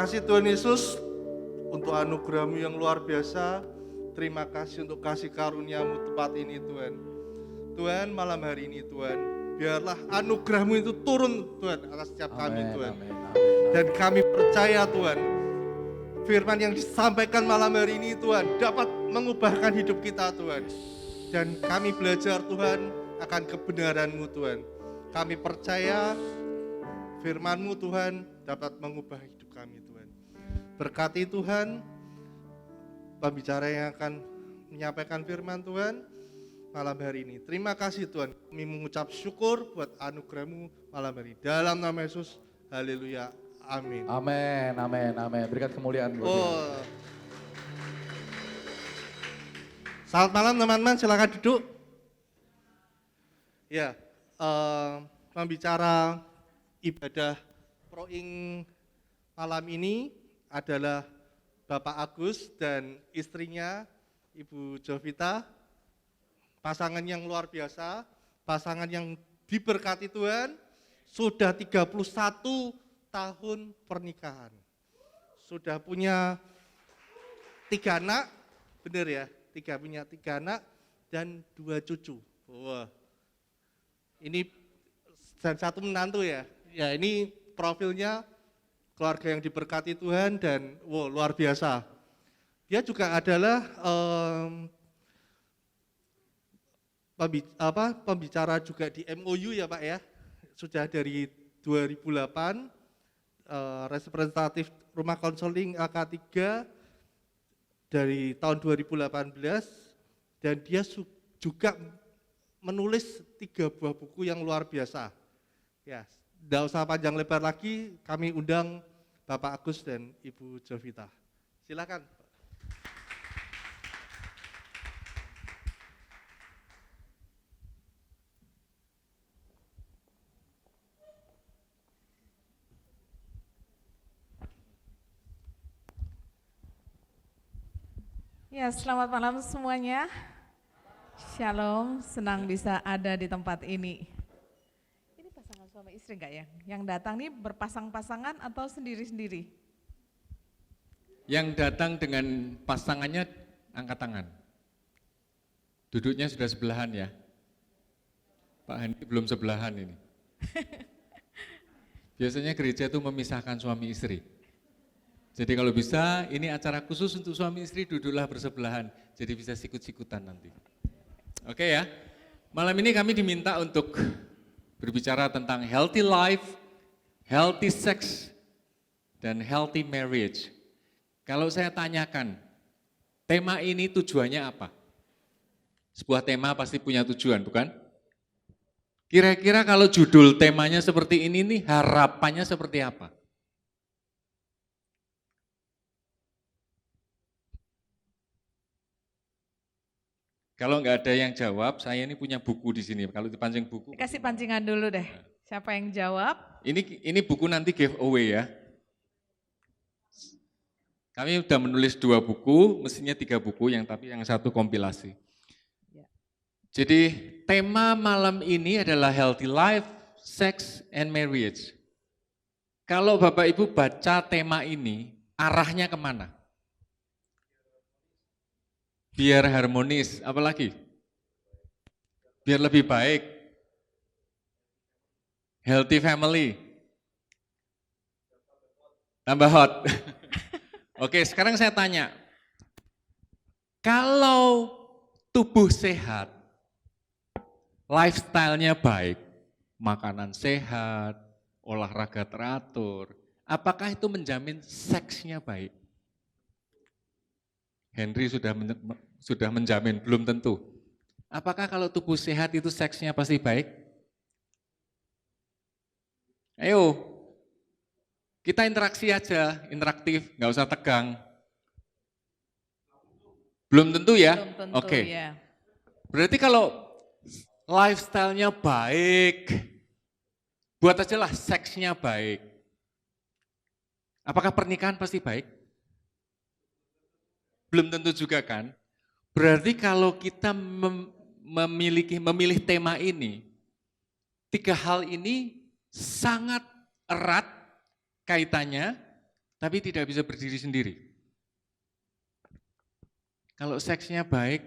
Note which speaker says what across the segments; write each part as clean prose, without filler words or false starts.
Speaker 1: kasih Tuhan Yesus untuk anugerah-Mu yang luar biasa. Terima kasih untuk kasih karunia-Mu tempat ini Tuhan. Tuhan, malam hari ini Tuhan, biarlah anugerah-Mu itu turun Tuhan atas setiap kami Tuhan. Dan kami percaya Tuhan, firman yang disampaikan malam hari ini Tuhan dapat mengubahkan hidup kita Tuhan. Dan kami belajar Tuhan akan kebenaran-Mu Tuhan. Kami percaya firman-Mu Tuhan dapat mengubah hidup kami Tuhan. Berkati Tuhan pembicara yang akan menyampaikan firman Tuhan malam hari ini. Terima kasih Tuhan. Kami mengucap syukur buat anugerah-Mu malam hari ini. Dalam nama Yesus, haleluya, amin.
Speaker 2: Amin, amin, amin. Berikan kemuliaan buat Dia.
Speaker 1: Selamat malam teman-teman, silakan duduk. Ya, pembicara ibadah Proing malam ini adalah Bapak Agus dan istrinya Ibu Jovita. Pasangan yang luar biasa, pasangan yang diberkati Tuhan, sudah 31 tahun pernikahan. Sudah punya 3 anak, benar ya? Punya 3 anak dan 2 cucu. Wah. Ini dan 1 menantu ya. Ya, ini profilnya keluarga yang diberkati Tuhan dan wow, luar biasa. Dia juga adalah pembicara juga di MOU ya Pak ya. Sudah dari 2008 representatif rumah konseling AK3 dari tahun 2018 dan dia juga menulis 3 buah buku yang luar biasa. Ya, tidak usah panjang lebar lagi, kami undang Bapak Agus dan Ibu Jovita. Silakan.
Speaker 3: Ya, selamat malam semuanya. Shalom, senang bisa ada di tempat ini. Ini pasangan suami istri enggak ya? Yang datang nih berpasang-pasangan atau sendiri-sendiri?
Speaker 4: Yang datang dengan pasangannya angkat tangan. Duduknya sudah sebelahan ya. Pak Handi belum sebelahan ini. Biasanya gereja itu memisahkan suami istri. Jadi kalau bisa ini acara khusus untuk suami istri, duduklah bersebelahan. Jadi bisa sikut-sikutan nanti. Oke ya, malam ini kami diminta untuk berbicara tentang healthy life, healthy sex, dan healthy marriage. Kalau saya tanyakan, tema ini tujuannya apa? Sebuah tema pasti punya tujuan, bukan? Kira-kira kalau judul temanya seperti ini nih, harapannya seperti apa? Kalau nggak ada yang jawab, saya ini punya buku di sini. Kalau dipancing buku.
Speaker 3: Kasih pancingan dulu deh. Siapa yang jawab?
Speaker 4: Ini buku nanti giveaway ya. Kami sudah menulis 2 buku, mestinya 3 buku, tapi yang 1 kompilasi.
Speaker 3: Ya.
Speaker 4: Jadi tema malam ini adalah healthy life, sex, and marriage. Kalau Bapak Ibu baca tema ini, arahnya kemana? Biar harmonis, apalagi? Biar lebih baik. Healthy family. Tambah hot. Oke, sekarang saya tanya. Kalau tubuh sehat, lifestyle-nya baik, makanan sehat, olahraga teratur, apakah itu menjamin seksnya baik? Henry sudah menjamin, belum tentu. Apakah kalau tubuh sehat itu seksnya pasti baik? Ayo, kita interaksi aja, interaktif, nggak usah tegang. Belum tentu ya?
Speaker 3: Belum tentu.
Speaker 4: Oke.
Speaker 3: Ya.
Speaker 4: Berarti kalau lifestyle-nya baik, buat aja lah seksnya baik. Apakah pernikahan pasti baik? Belum tentu juga kan? Berarti kalau kita memilih tema ini, 3 hal ini sangat erat kaitannya tapi tidak bisa berdiri sendiri. Kalau seksnya baik,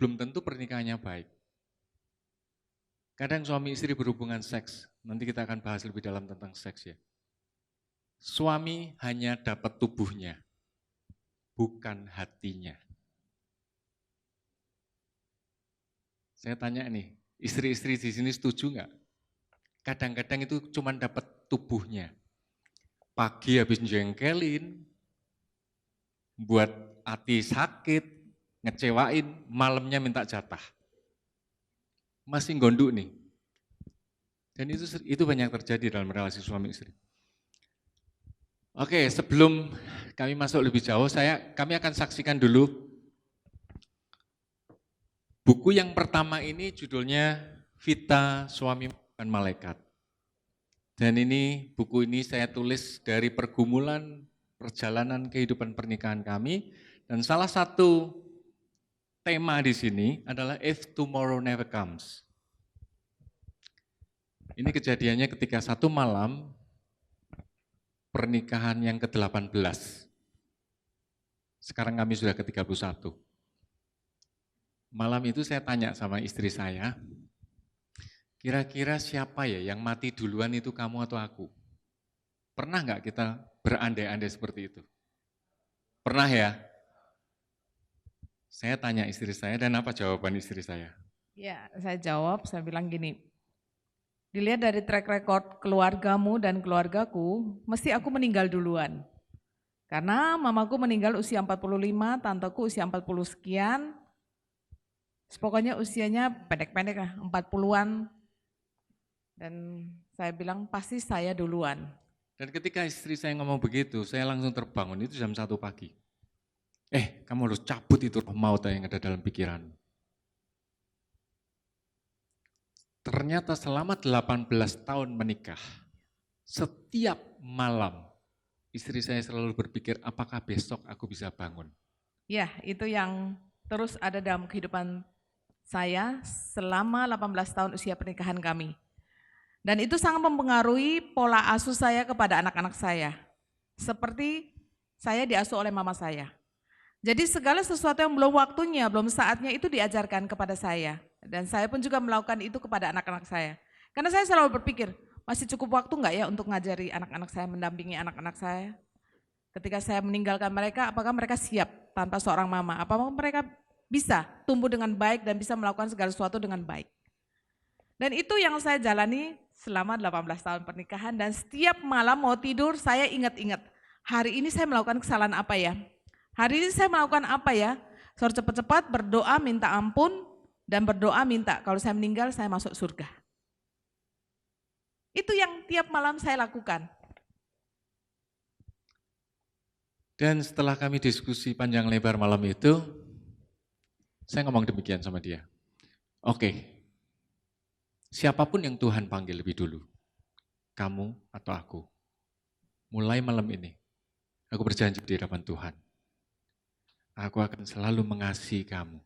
Speaker 4: belum tentu pernikahannya baik. Kadang suami istri berhubungan seks, nanti kita akan bahas lebih dalam tentang seks ya. Suami hanya dapat tubuhnya, bukan hatinya. Saya tanya nih, istri-istri di sini setuju nggak? Kadang-kadang itu cuma dapat tubuhnya. Pagi habis jengkelin, buat hati sakit, ngecewain, malamnya minta jatah. Masih gondok nih. Dan itu banyak terjadi dalam relasi suami istri. Oke, sebelum kami masuk lebih jauh, kami akan saksikan dulu buku yang pertama ini judulnya Vita Suami Bukan Malaikat. Dan buku ini saya tulis dari pergumulan perjalanan kehidupan pernikahan kami. Dan salah satu tema di sini adalah If Tomorrow Never Comes. Ini kejadiannya ketika satu malam pernikahan yang ke-18. Sekarang kami sudah ke-31. Malam itu saya tanya sama istri saya, kira-kira siapa ya yang mati duluan itu kamu atau aku? Pernah nggak kita berandai-andai seperti itu? Pernah ya? Saya tanya istri saya dan apa jawaban istri saya?
Speaker 3: Ya, saya jawab, saya bilang gini, dilihat dari track record keluargamu dan keluargaku, mesti aku meninggal duluan. Karena mamaku meninggal usia 45, tanteku usia 40 sekian, pokoknya usianya pendek-pendek lah, 40-an. Dan saya bilang pasti saya duluan.
Speaker 4: Dan ketika istri saya ngomong begitu, saya langsung terbangun, itu jam 1 pagi. Kamu harus cabut itu roh maut yang ada dalam pikiran. Ternyata selama 18 tahun menikah, setiap malam istri saya selalu berpikir, apakah besok aku bisa bangun?
Speaker 3: Ya, itu yang terus ada dalam kehidupan saya selama 18 tahun usia pernikahan kami. Dan itu sangat mempengaruhi pola asuh saya kepada anak-anak saya. Seperti saya diasuh oleh mama saya. Jadi segala sesuatu yang belum waktunya, belum saatnya itu diajarkan kepada saya. Dan saya pun juga melakukan itu kepada anak-anak saya. Karena saya selalu berpikir, masih cukup waktu enggak ya untuk ngajari anak-anak saya, mendampingi anak-anak saya. Ketika saya meninggalkan mereka, apakah mereka siap tanpa seorang mama? Apakah mereka bisa tumbuh dengan baik dan bisa melakukan segala sesuatu dengan baik? Dan itu yang saya jalani selama 18 tahun pernikahan dan setiap malam mau tidur saya ingat-ingat, hari ini saya melakukan kesalahan apa ya? Hari ini saya melakukan apa ya? Saya harus cepat-cepat berdoa minta ampun dan berdoa minta kalau saya meninggal saya masuk surga. Itu yang tiap malam saya lakukan.
Speaker 4: Dan setelah kami diskusi panjang lebar malam itu, saya ngomong demikian sama dia. Oke, siapapun yang Tuhan panggil lebih dulu, kamu atau aku, mulai malam ini, aku berjanji di hadapan Tuhan. Aku akan selalu mengasihi kamu.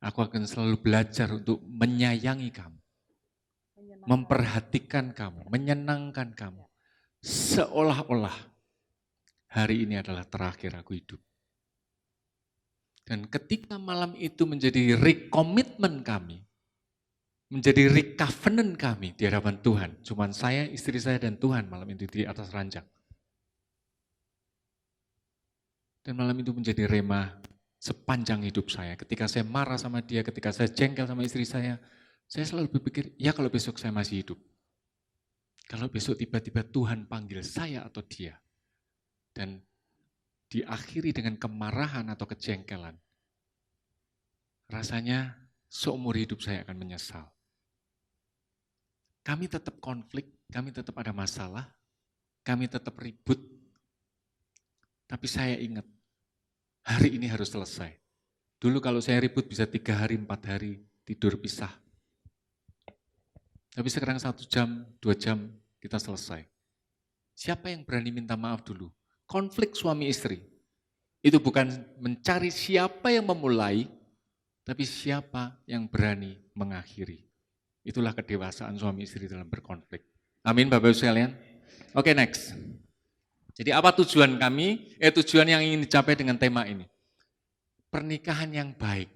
Speaker 4: Aku akan selalu belajar untuk menyayangi kamu. Memperhatikan kamu, menyenangkan kamu. Seolah-olah hari ini adalah terakhir aku hidup. Dan ketika malam itu menjadi rekomitmen kami, menjadi recovenant kami di hadapan Tuhan. Cuman saya, istri saya, dan Tuhan malam itu di atas ranjang. Dan malam itu menjadi rema sepanjang hidup saya. Ketika saya marah sama dia, ketika saya jengkel sama istri saya selalu berpikir, ya kalau besok saya masih hidup. Kalau besok tiba-tiba Tuhan panggil saya atau dia. Dan diakhiri dengan kemarahan atau kejengkelan. Rasanya seumur hidup saya akan menyesal. Kami tetap konflik, kami tetap ada masalah, kami tetap ribut. Tapi saya ingat, hari ini harus selesai. Dulu kalau saya ribut bisa 3 hari, 4 hari tidur pisah. Tapi sekarang 1 jam, 2 jam kita selesai. Siapa yang berani minta maaf dulu? Konflik suami istri. Itu bukan mencari siapa yang memulai, tapi siapa yang berani mengakhiri. Itulah kedewasaan suami istri dalam berkonflik. Amin Bapak Ibu sekalian. Oke, next. Jadi apa tujuan kami, tujuan yang ingin dicapai dengan tema ini? Pernikahan yang baik.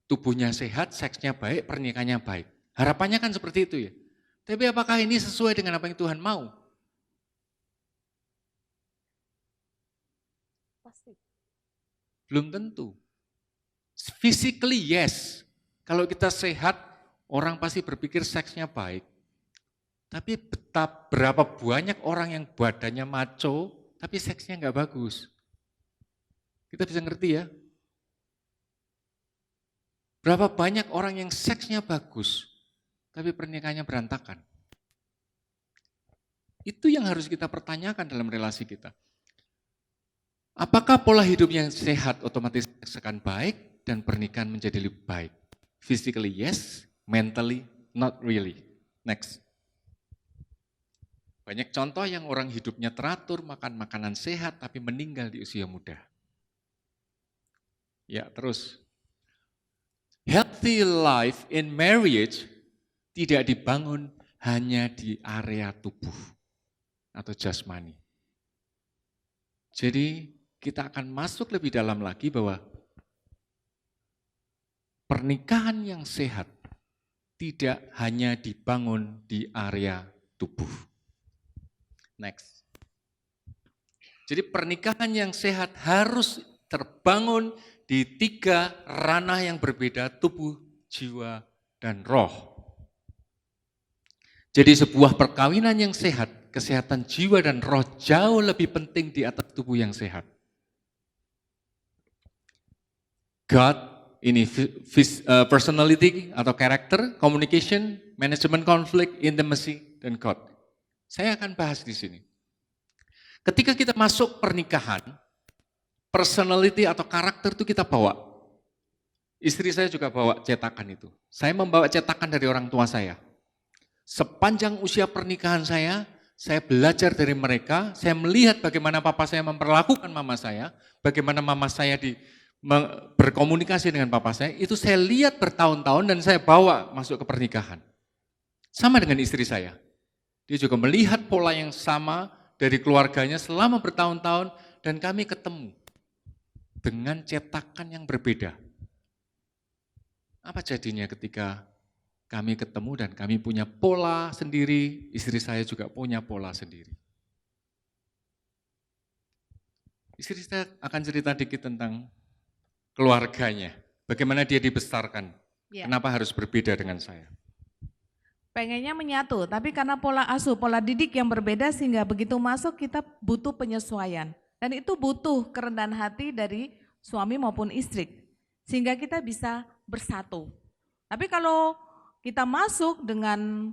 Speaker 4: Tubuhnya sehat, seksnya baik, pernikahannya baik. Harapannya kan seperti itu ya. Tapi apakah ini sesuai dengan apa yang Tuhan mau?
Speaker 3: Pasti.
Speaker 4: Belum tentu. Physically yes. Kalau kita sehat, orang pasti berpikir seksnya baik. Tapi berapa banyak orang yang badannya maco, tapi seksnya nggak bagus. Kita bisa ngerti ya. Berapa banyak orang yang seksnya bagus, tapi pernikahannya berantakan. Itu yang harus kita pertanyakan dalam relasi kita. Apakah pola hidup yang sehat otomatis seks akan baik dan pernikahan menjadi lebih baik? Physically yes, mentally not really. Next. Banyak contoh yang orang hidupnya teratur, makan makanan sehat, tapi meninggal di usia muda. Ya, terus. Healthy life in marriage tidak dibangun hanya di area tubuh atau jasmani. Jadi kita akan masuk lebih dalam lagi bahwa pernikahan yang sehat tidak hanya dibangun di area tubuh. Next. Jadi pernikahan yang sehat harus terbangun di 3 ranah yang berbeda, tubuh, jiwa, dan roh. Jadi sebuah perkawinan yang sehat, kesehatan jiwa dan roh jauh lebih penting di atas tubuh yang sehat. God, ini personality atau karakter, communication, management conflict, intimacy, dan God. Saya akan bahas di sini. Ketika kita masuk pernikahan, personality atau karakter itu kita bawa. Istri saya juga bawa cetakan itu. Saya membawa cetakan dari orang tua saya. Sepanjang usia pernikahan saya belajar dari mereka, saya melihat bagaimana papa saya memperlakukan mama saya, bagaimana mama saya berkomunikasi dengan papa saya, itu saya lihat bertahun-tahun dan saya bawa masuk ke pernikahan. Sama dengan istri saya. Dia juga melihat pola yang sama dari keluarganya selama bertahun-tahun dan kami ketemu dengan cetakan yang berbeda. Apa jadinya ketika kami ketemu dan kami punya pola sendiri, istri saya juga punya pola sendiri. Istri saya akan cerita dikit tentang keluarganya, bagaimana dia dibesarkan, kenapa harus berbeda dengan saya.
Speaker 3: Pengennya menyatu, tapi karena pola asuh, pola didik yang berbeda sehingga begitu masuk kita butuh penyesuaian. Dan itu butuh kerendahan hati dari suami maupun istri, sehingga kita bisa bersatu. Tapi kalau kita masuk dengan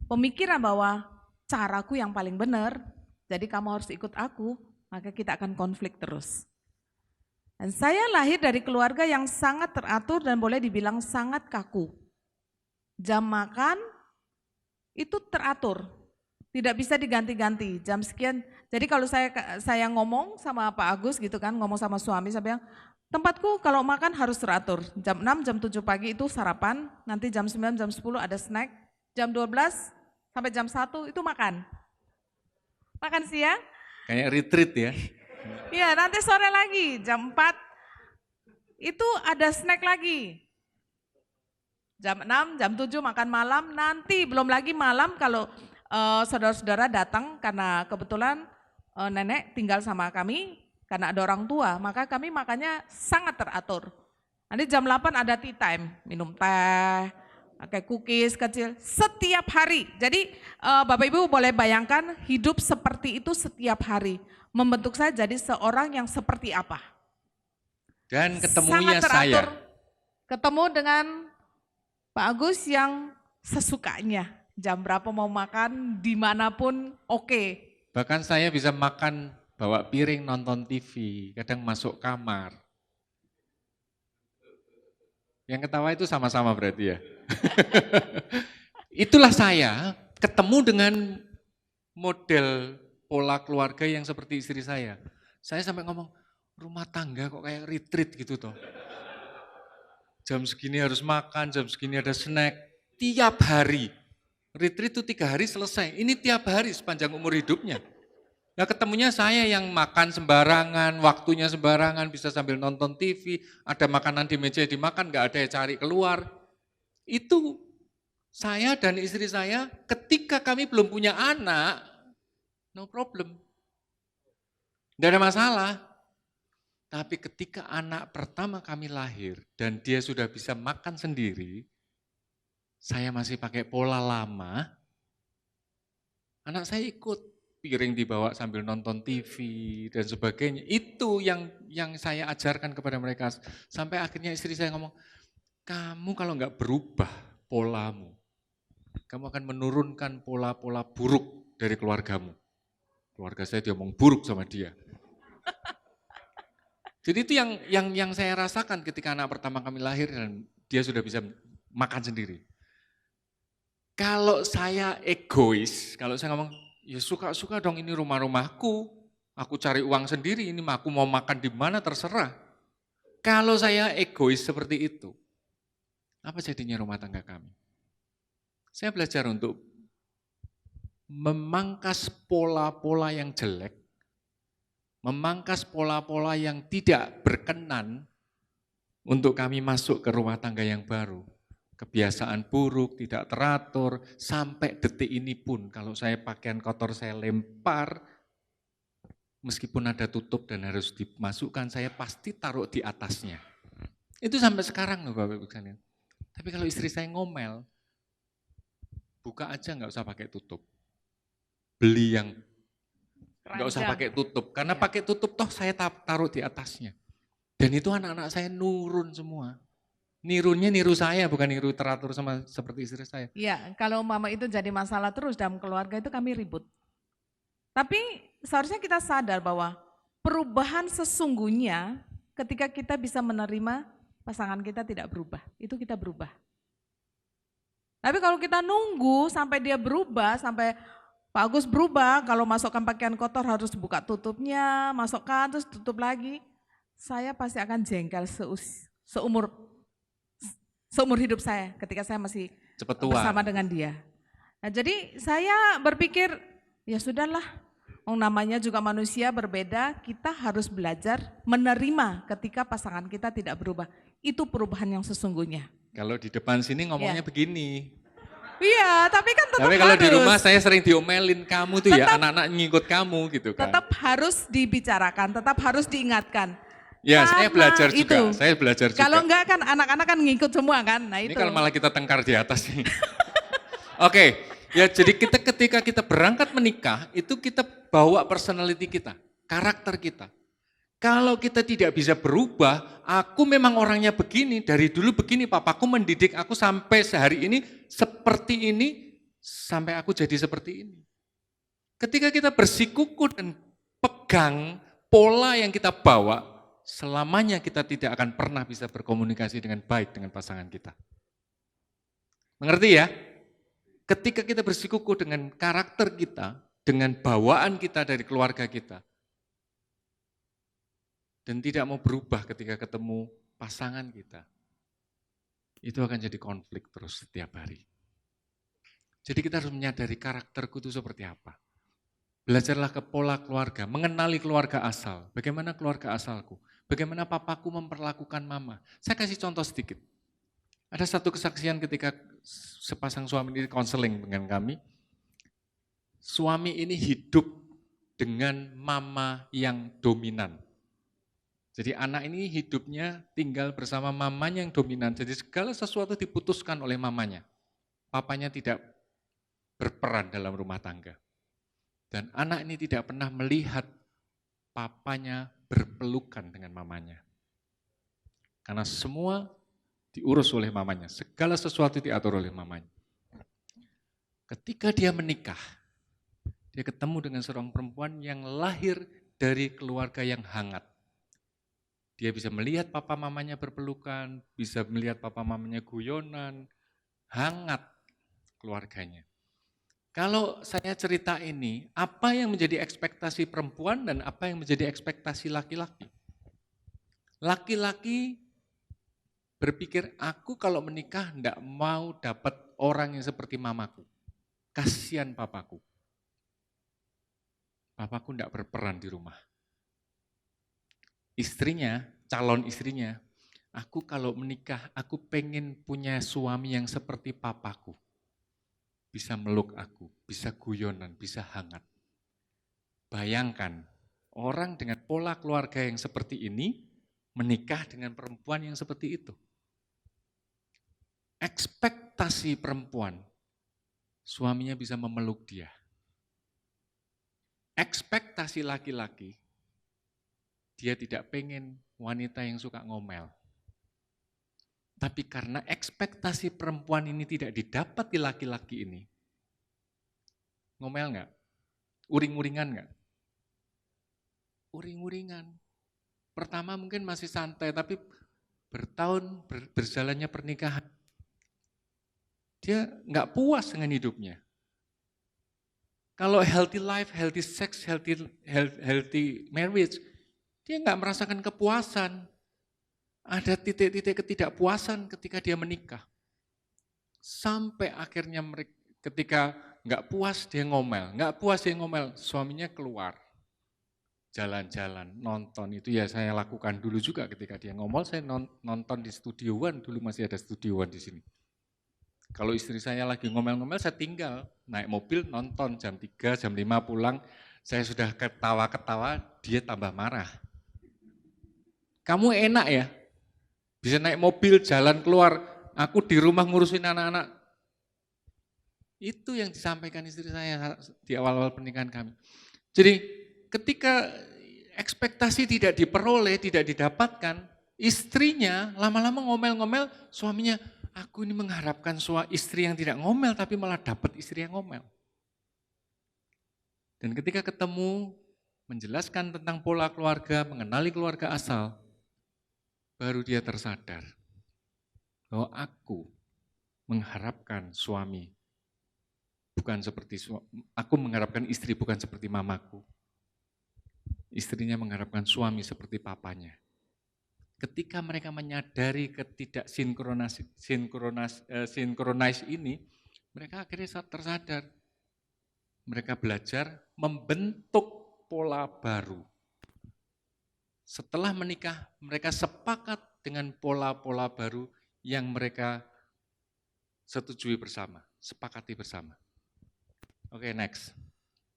Speaker 3: pemikiran bahwa caraku yang paling benar, jadi kamu harus ikut aku, maka kita akan konflik terus. Dan saya lahir dari keluarga yang sangat teratur dan boleh dibilang sangat kaku. Jam makan itu teratur, tidak bisa diganti-ganti, jam sekian. Jadi kalau saya ngomong sama Pak Agus gitu kan, ngomong sama suami, saya bilang, tempatku kalau makan harus teratur, jam 6, jam 7 pagi itu sarapan, nanti jam 9, jam 10 ada snack, jam 12 sampai jam 1 itu makan. Makan siang.
Speaker 4: Kayak retreat ya.
Speaker 3: Iya, nanti sore lagi, jam 4 itu ada snack lagi. Jam 6, jam 7 makan malam, nanti belum lagi malam kalau saudara-saudara datang karena kebetulan nenek tinggal sama kami, karena ada orang tua, maka kami makannya sangat teratur. Nanti jam 8 ada tea time, minum teh, pakai cookies kecil, setiap hari. Jadi Bapak Ibu boleh bayangkan hidup seperti itu setiap hari. Membentuk saya jadi seorang yang seperti apa.
Speaker 4: Dan ketemunya
Speaker 3: sangat teratur,
Speaker 4: saya.
Speaker 3: Ketemu dengan Pak Agus yang sesukanya, jam berapa mau makan, dimanapun oke.
Speaker 4: Bahkan saya bisa makan, bawa piring, nonton TV, kadang masuk kamar. Yang ketawa itu sama-sama berarti ya. Itulah saya ketemu dengan model pola keluarga yang seperti istri saya. Saya sampai ngomong, rumah tangga kok kayak retreat gitu toh. Jam segini harus makan, jam segini ada snack, tiap hari. Retreat itu 3 hari selesai, ini tiap hari sepanjang umur hidupnya. Nah ketemunya saya yang makan sembarangan, waktunya sembarangan, bisa sambil nonton TV, ada makanan di meja dimakan, nggak ada yang cari keluar. Itu saya dan istri saya ketika kami belum punya anak, no problem. Tidak ada masalah. Tapi ketika anak pertama kami lahir dan dia sudah bisa makan sendiri, saya masih pakai pola lama, anak saya ikut, piring dibawa sambil nonton TV dan sebagainya. Itu yang saya ajarkan kepada mereka. Sampai akhirnya istri saya ngomong, kamu kalau nggak berubah polamu, kamu akan menurunkan pola-pola buruk dari keluargamu. Keluarga saya diomong buruk sama dia. Jadi itu yang saya rasakan ketika anak pertama kami lahir dan dia sudah bisa makan sendiri. Kalau saya egois, kalau saya ngomong, ya suka-suka dong ini rumah-rumahku, aku cari uang sendiri, ini aku mau makan di mana terserah. Kalau saya egois seperti itu, apa jadinya rumah tangga kami? Saya belajar untuk memangkas pola-pola yang jelek, memangkas pola-pola yang tidak berkenan untuk kami masuk ke rumah tangga yang baru. Kebiasaan buruk, tidak teratur, sampai detik ini pun kalau saya pakaian kotor saya lempar, meskipun ada tutup dan harus dimasukkan, saya pasti taruh di atasnya. Itu sampai sekarang loh Bapak Ibu sekalian. Tapi kalau istri saya ngomel, buka aja nggak usah pakai tutup. Beli yang nggak usah pakai tutup, karena pakai tutup toh saya taruh di atasnya. Dan itu anak-anak saya nurun semua. Nirunya niru saya, bukan niru teratur sama seperti istri saya.
Speaker 3: Iya, kalau mama itu jadi masalah terus dalam keluarga itu kami ribut. Tapi seharusnya kita sadar bahwa perubahan sesungguhnya ketika kita bisa menerima pasangan kita tidak berubah, itu kita berubah. Tapi kalau kita nunggu sampai dia berubah, sampai Pak Agus berubah, kalau masukkan pakaian kotor harus buka tutupnya, masukkan terus tutup lagi, saya pasti akan jengkel seumur hidup saya ketika saya masih
Speaker 4: Cepet tua.
Speaker 3: bersama dengan dia. Nah, jadi saya berpikir ya sudahlah, namanya juga manusia berbeda, kita harus belajar menerima ketika pasangan kita tidak berubah. Itu perubahan yang sesungguhnya.
Speaker 4: Kalau di depan sini ngomongnya begini.
Speaker 3: Iya, tapi kan tetap
Speaker 4: Tapi kalau
Speaker 3: harus.
Speaker 4: di rumah saya sering diomelin, kamu tuh ya
Speaker 3: Tetap-
Speaker 4: anak-anak ngikut kamu gitu kan.
Speaker 3: Tetap harus dibicarakan, tetap harus diingatkan.
Speaker 4: Ya saya
Speaker 3: Karena
Speaker 4: belajar juga,
Speaker 3: itu,
Speaker 4: saya belajar juga.
Speaker 3: kalau enggak kan anak-anak kan ngikut semua kan, nah
Speaker 4: Ini
Speaker 3: itu.
Speaker 4: kalau malah kita tengkar di atas nih. Oke, ya jadi kita ketika kita berangkat menikah, itu kita bawa personality kita, karakter kita. Kalau kita tidak bisa berubah, aku memang orangnya begini, dari dulu begini, papaku mendidik aku sampai sehari ini seperti ini, sampai aku jadi seperti ini. Ketika kita bersikuku dan pegang pola yang kita bawa, selamanya kita tidak akan pernah bisa berkomunikasi dengan baik dengan pasangan kita. Mengerti ya? Ketika kita bersikuku dengan karakter kita, dengan bawaan kita dari keluarga kita, dan tidak mau berubah ketika ketemu pasangan kita, itu akan jadi konflik terus setiap hari. Jadi kita harus menyadari karakterku itu seperti apa. Belajarlah ke pola keluarga, mengenali keluarga asal. Bagaimana keluarga asalku? Bagaimana papaku memperlakukan mama? Saya kasih contoh sedikit. Ada satu kesaksian ketika sepasang suami ini konseling dengan kami. Suami ini hidup dengan mama yang dominan. Jadi anak ini hidupnya tinggal bersama mamanya yang dominan. Jadi segala sesuatu diputuskan oleh mamanya. Papanya tidak berperan dalam rumah tangga. Dan anak ini tidak pernah melihat papanya berpelukan dengan mamanya. Karena semua diurus oleh mamanya, segala sesuatu diatur oleh mamanya. Ketika dia menikah, dia ketemu dengan seorang perempuan yang lahir dari keluarga yang hangat. Dia bisa melihat papa mamanya berpelukan, bisa melihat papa mamanya guyonan, hangat keluarganya. Kalau saya cerita ini, apa yang menjadi ekspektasi perempuan dan apa yang menjadi ekspektasi laki-laki? Laki-laki berpikir, aku kalau menikah enggak mau dapat orang yang seperti mamaku. Kasihan papaku. papaku enggak berperan di rumah. Istrinya, calon istrinya, aku kalau menikah, aku pengen punya suami yang seperti papaku. Bisa meluk aku, bisa guyonan, bisa hangat. Bayangkan, orang dengan pola keluarga yang seperti ini, menikah dengan perempuan yang seperti itu. Ekspektasi perempuan, suaminya bisa memeluk dia. Ekspektasi laki-laki, dia tidak pengen wanita yang suka ngomel. Tapi karena ekspektasi perempuan ini tidak didapat di laki-laki ini, ngomel nggak? Uring-uringan nggak? Uring-uringan. Pertama mungkin masih santai, tapi bertahun berjalannya pernikahan, dia nggak puas dengan hidupnya. Kalau healthy life, healthy sex, healthy marriage, dia nggak merasakan kepuasan. Ada titik-titik ketidakpuasan ketika dia menikah. Sampai akhirnya mereka, ketika nggak puas dia ngomel, suaminya keluar. Jalan-jalan, nonton, itu ya saya lakukan dulu juga ketika dia ngomel, saya nonton di Studio One, dulu masih ada Studio One di sini. Kalau istri saya lagi ngomel-ngomel, saya tinggal, naik mobil, nonton, jam 3, jam 5 pulang, saya sudah ketawa-ketawa, dia tambah marah. Kamu enak ya, bisa naik mobil, jalan keluar, aku di rumah ngurusin anak-anak. Itu yang disampaikan istri saya di awal-awal pernikahan kami. Jadi ketika ekspektasi tidak diperoleh, tidak didapatkan, istrinya lama-lama ngomel-ngomel, suaminya, aku ini mengharapkan istri yang tidak ngomel, tapi malah dapat istri yang ngomel. Dan ketika ketemu, menjelaskan tentang pola keluarga, mengenali keluarga asal, baru dia tersadar bahwa aku mengharapkan suami bukan seperti aku mengharapkan istri bukan seperti mamaku. Istrinya mengharapkan suami seperti papanya. Ketika mereka menyadari sinkronis ini, mereka akhirnya tersadar. Mereka belajar membentuk pola baru. Setelah menikah, mereka sepakat dengan pola-pola baru yang mereka setujui bersama, sepakati bersama. Oke, next.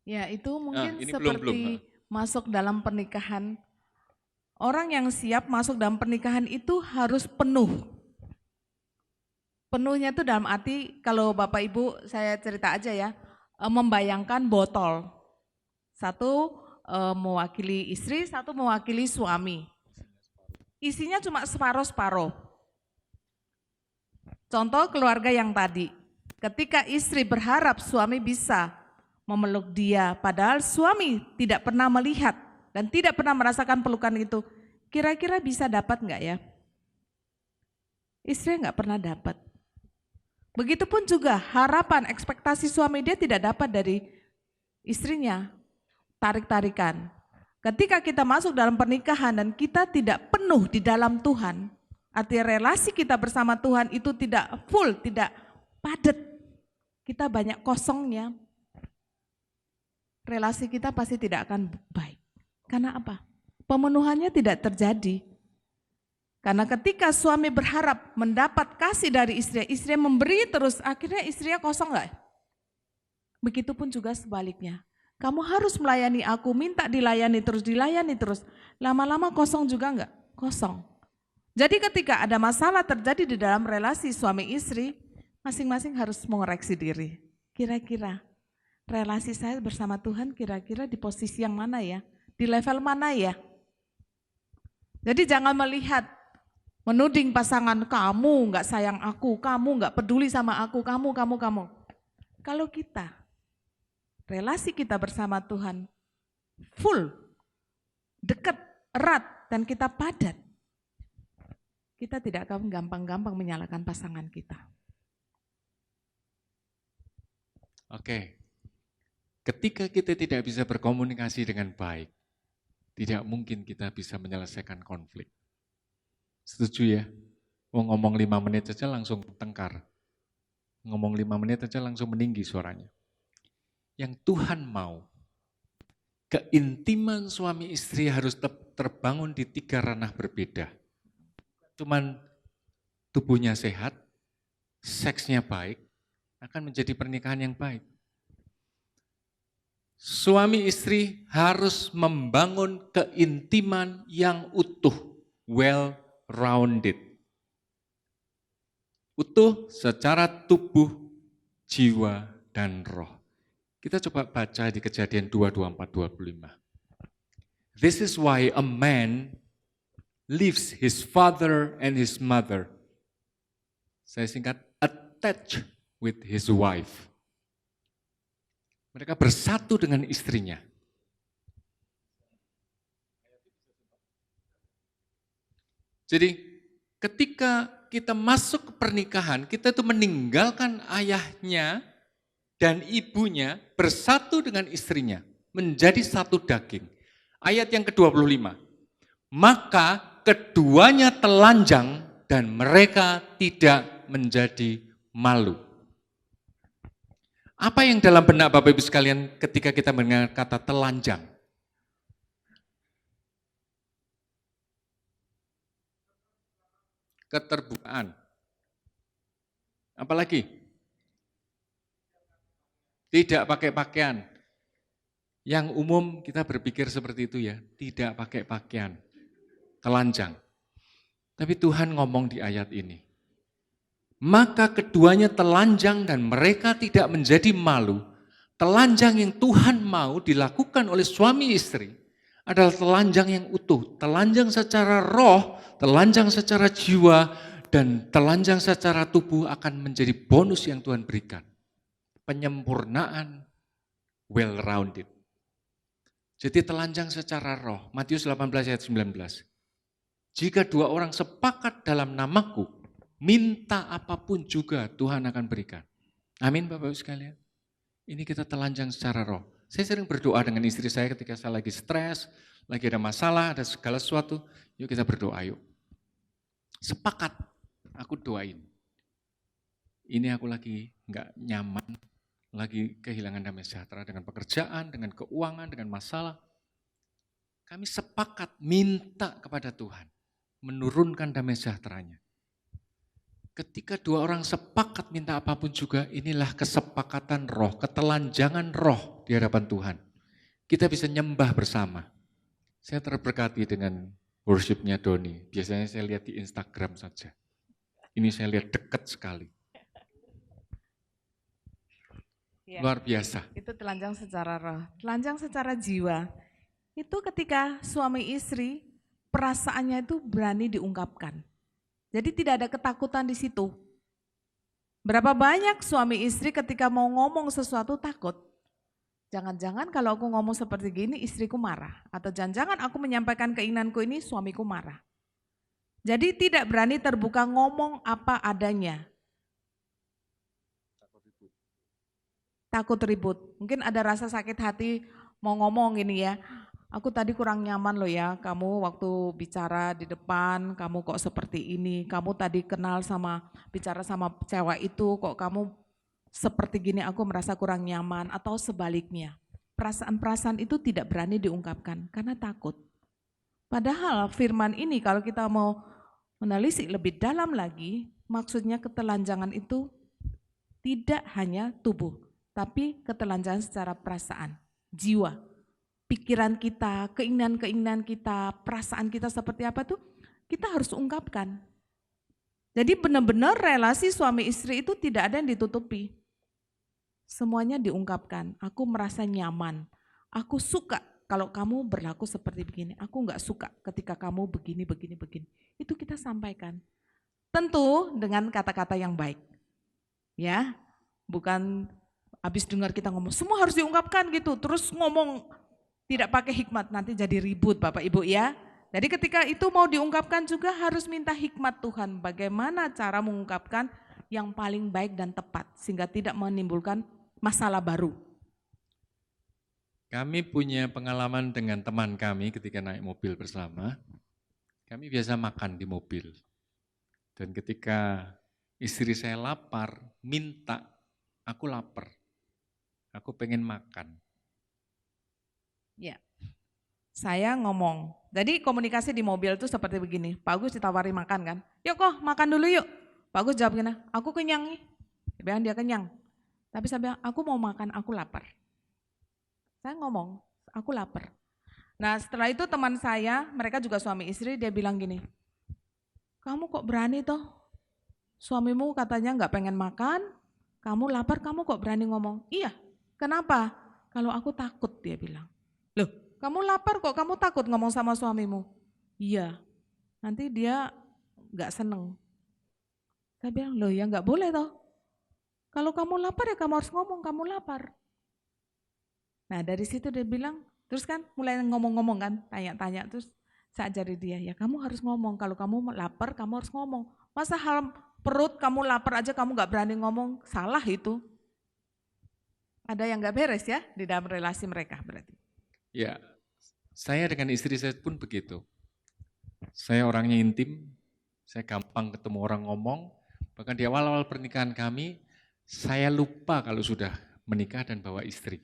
Speaker 3: Ya, itu mungkin
Speaker 4: ini
Speaker 3: seperti
Speaker 4: belum.
Speaker 3: masuk dalam pernikahan. Orang yang siap masuk dalam pernikahan itu harus penuh. Penuhnya itu dalam arti, kalau Bapak Ibu saya cerita aja ya, membayangkan botol. Satu mewakili istri, satu mewakili suami. Isinya cuma separuh-separuh. Contoh keluarga yang tadi, ketika istri berharap suami bisa memeluk dia, padahal suami tidak pernah melihat dan tidak pernah merasakan pelukan itu, kira-kira bisa dapat enggak ya? Istri enggak pernah dapat. Begitupun juga harapan, ekspektasi suami dia tidak dapat dari istrinya, tarik-tarikan. Ketika kita masuk dalam pernikahan dan kita tidak penuh di dalam Tuhan, artinya relasi kita bersama Tuhan itu tidak full, tidak padat, kita banyak kosongnya, relasi kita pasti tidak akan baik. Karena apa? Pemenuhannya tidak terjadi. Karena ketika suami berharap mendapat kasih dari istri, istri memberi terus, akhirnya istrinya kosong enggak? Begitupun juga sebaliknya. Kamu harus melayani aku, minta dilayani terus. Lama-lama kosong juga enggak? Kosong. Jadi ketika ada masalah terjadi di dalam relasi suami istri, masing-masing harus mengoreksi diri. Kira-kira relasi saya bersama Tuhan kira-kira di posisi yang mana ya? Di level mana ya? Jadi jangan melihat, menuding pasangan, kamu enggak sayang aku, kamu enggak peduli sama aku, kamu. Kalau kita, relasi kita bersama Tuhan full, dekat, erat, dan kita padat, kita tidak akan gampang-gampang menyalahkan pasangan kita.
Speaker 4: Oke. Ketika kita tidak bisa berkomunikasi dengan baik, tidak mungkin kita bisa menyelesaikan konflik. Setuju ya? Mau ngomong 5 menit saja langsung tengkar. Ngomong 5 menit saja langsung meninggi suaranya. Yang Tuhan mau, keintiman suami istri harus terbangun di 3 ranah berbeda. Cuman tubuhnya sehat, seksnya baik, akan menjadi pernikahan yang baik. Suami istri harus membangun keintiman yang utuh, well-rounded. Utuh secara tubuh, jiwa, dan roh. Kita coba baca di Kejadian 2:24-25. This is why a man leaves his father and his mother. Saya singkat, attached with his wife. Mereka bersatu dengan istrinya. Jadi ketika kita masuk ke pernikahan, kita itu meninggalkan ayahnya dan ibunya bersatu dengan istrinya, menjadi satu daging. Ayat yang ke-25, maka keduanya telanjang dan mereka tidak menjadi malu. Apa yang dalam benak Bapak Ibu sekalian ketika kita mendengar kata telanjang? Keterbukaan. Apalagi? Tidak pakai pakaian. Yang umum kita berpikir seperti itu ya, tidak pakai pakaian. Telanjang. Tapi Tuhan ngomong di ayat ini. Maka keduanya telanjang dan mereka tidak menjadi malu. Telanjang yang Tuhan mau dilakukan oleh suami istri adalah telanjang yang utuh. Telanjang secara roh, telanjang secara jiwa, dan telanjang secara tubuh akan menjadi bonus yang Tuhan berikan. Penyempurnaan well-rounded. Jadi telanjang secara roh, Matius 18 ayat 19. Jika 2 orang sepakat dalam namaku, minta apapun juga Tuhan akan berikan. Amin Bapak Ibu sekalian. Ini kita telanjang secara roh. Saya sering berdoa dengan istri saya ketika saya lagi stres, lagi ada masalah, ada segala sesuatu. Yuk kita berdoa yuk. Sepakat, aku doain. Ini aku lagi enggak nyaman, lagi kehilangan damai sejahtera dengan pekerjaan, dengan keuangan, dengan masalah. Kami sepakat minta kepada Tuhan, menurunkan damai sejahteranya. Ketika 2 orang sepakat minta apapun juga, inilah kesepakatan roh, ketelanjangan roh di hadapan Tuhan. Kita bisa nyembah bersama. Saya terberkati dengan worship-nya Doni. Biasanya saya lihat di Instagram saja. Ini saya lihat dekat sekali.
Speaker 3: Ya,
Speaker 4: Luar biasa.
Speaker 3: itu telanjang secara roh. Telanjang secara jiwa. Itu ketika suami istri perasaannya itu berani diungkapkan. Jadi tidak ada ketakutan di situ. Berapa banyak suami istri ketika mau ngomong sesuatu takut. Jangan-jangan kalau aku ngomong seperti gini istriku marah. Atau jangan-jangan aku menyampaikan keinginanku ini suamiku marah. Jadi tidak berani terbuka ngomong apa adanya. Takut ribut. Mungkin ada rasa sakit hati mau ngomong gini ya. Aku tadi kurang nyaman loh ya, kamu waktu bicara di depan, kamu kok seperti ini, kamu tadi kenal sama, bicara sama cewek itu, kok kamu seperti gini, aku merasa kurang nyaman, atau sebaliknya. Perasaan-perasaan itu tidak berani diungkapkan, karena takut. Padahal firman ini kalau kita mau menelisik lebih dalam lagi, maksudnya ketelanjangan itu tidak hanya tubuh, tapi ketelanjangan secara perasaan, jiwa. Pikiran kita, keinginan-keinginan kita, perasaan kita seperti apa tuh kita harus ungkapkan. Jadi benar-benar relasi suami istri itu tidak ada yang ditutupi. Semuanya diungkapkan. Aku merasa nyaman. Aku suka kalau kamu berlaku seperti begini. Aku enggak suka ketika kamu begini. Itu kita sampaikan. Tentu dengan kata-kata yang baik. Ya, bukan habis dengar kita ngomong, semua harus diungkapkan gitu. Terus ngomong tidak pakai hikmat, nanti jadi ribut Bapak Ibu ya. Jadi ketika itu mau diungkapkan juga harus minta hikmat Tuhan. Bagaimana cara mengungkapkan yang paling baik dan tepat. Sehingga tidak menimbulkan masalah baru.
Speaker 4: Kami punya pengalaman dengan teman kami ketika naik mobil bersama. Kami biasa makan di mobil. Dan ketika istri saya lapar, minta, aku lapar. Aku pengen makan.
Speaker 3: Ya, saya ngomong. Jadi komunikasi di mobil itu seperti begini. Pak Agus ditawari makan kan. Yuk kok makan dulu yuk. Pak Agus jawab gini, aku kenyang nih. Dia bilang dia kenyang. Tapi saya bilang, aku mau makan, aku lapar. Saya ngomong, aku lapar. Nah setelah itu teman saya, mereka juga suami istri, dia bilang gini, kamu kok berani toh? Suamimu katanya nggak pengen makan, kamu lapar, kamu kok berani ngomong? Iya, kenapa? Kalau aku takut, dia bilang. Loh, kamu lapar kok, kamu takut ngomong sama suamimu? Iya, nanti dia nggak seneng. Saya bilang, loh ya nggak boleh toh. Kalau kamu lapar ya kamu harus ngomong, kamu lapar. Nah dari situ dia bilang, terus kan mulai ngomong-ngomong kan, tanya-tanya, terus saya ajari dia, ya kamu harus ngomong, kalau kamu lapar kamu harus ngomong. Masa hal perut kamu lapar aja kamu gak berani ngomong, salah itu. Ada yang gak beres ya di dalam relasi mereka berarti.
Speaker 4: Ya, saya dengan istri saya pun begitu. Saya orangnya intim, saya gampang ketemu orang ngomong, bahkan di awal-awal pernikahan kami, saya lupa kalau sudah menikah dan bawa istri.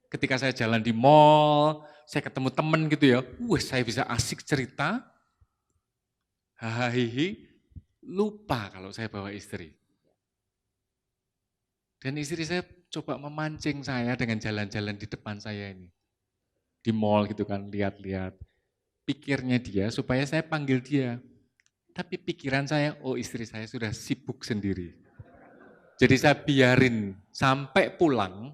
Speaker 4: Ketika saya jalan di mall, saya ketemu temen gitu ya, saya bisa asik cerita, hahaha, lupa kalau saya bawa istri. Dan istri saya coba memancing saya dengan jalan-jalan di depan saya ini. Di mall gitu kan, lihat-lihat. Pikirnya dia supaya saya panggil dia. Tapi pikiran saya, oh istri saya sudah sibuk sendiri. Jadi saya biarin sampai pulang,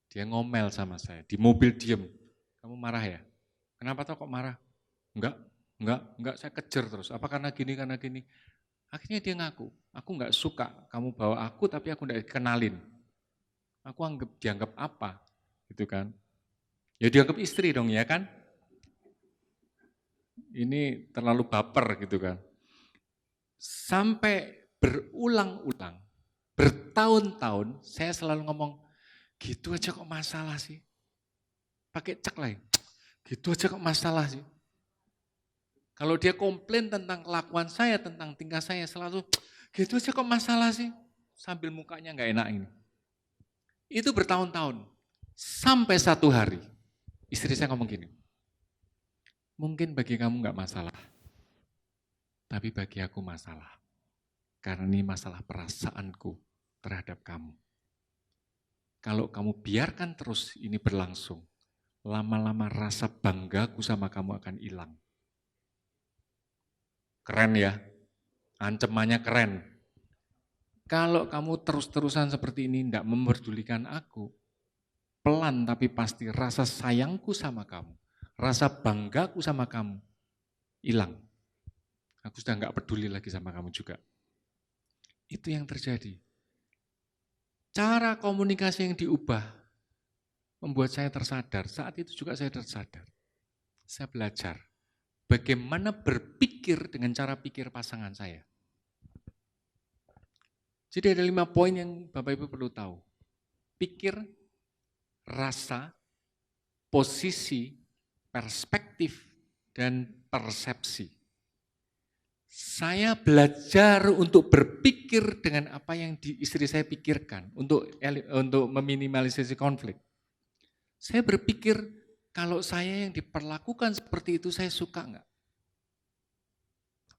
Speaker 4: dia ngomel sama saya, di mobil diem. Kamu marah ya? Kenapa toh kok marah? Enggak, saya kejar terus. Apa karena gini? Akhirnya dia ngaku, aku enggak suka kamu bawa aku tapi aku enggak dikenalin. Aku dianggap apa? Gitu kan. Ya dianggap istri dong ya kan? Ini terlalu baper gitu kan. Sampai berulang-ulang, bertahun-tahun saya selalu ngomong, gitu aja kok masalah sih. Pakai cek lain, gitu aja kok masalah sih. Kalau dia komplain tentang kelakuan saya, tentang tingkah saya, selalu gitu aja kok masalah sih. Sambil mukanya nggak enak ini. Itu bertahun-tahun. Sampai satu hari, istri saya ngomong gini, mungkin bagi kamu nggak masalah, tapi bagi aku masalah. Karena ini masalah perasaanku terhadap kamu. Kalau kamu biarkan terus ini berlangsung, lama-lama rasa banggaku sama kamu akan hilang. Keren ya, ancamannya keren. Kalau kamu terus-terusan seperti ini, tidak memperdulikan aku, pelan tapi pasti rasa sayangku sama kamu, rasa banggaku sama kamu, hilang. Aku sudah nggak peduli lagi sama kamu juga. Itu yang terjadi. Cara komunikasi yang diubah membuat saya tersadar. Saat itu juga saya tersadar. Saya belajar bagaimana berpikir dengan cara pikir pasangan saya. Jadi ada 5 poin yang Bapak Ibu perlu tahu. Pikir, rasa, posisi, perspektif, dan persepsi. Saya belajar untuk berpikir dengan apa yang istri saya pikirkan, untuk meminimalisasi konflik. Saya berpikir, kalau saya yang diperlakukan seperti itu, saya suka enggak?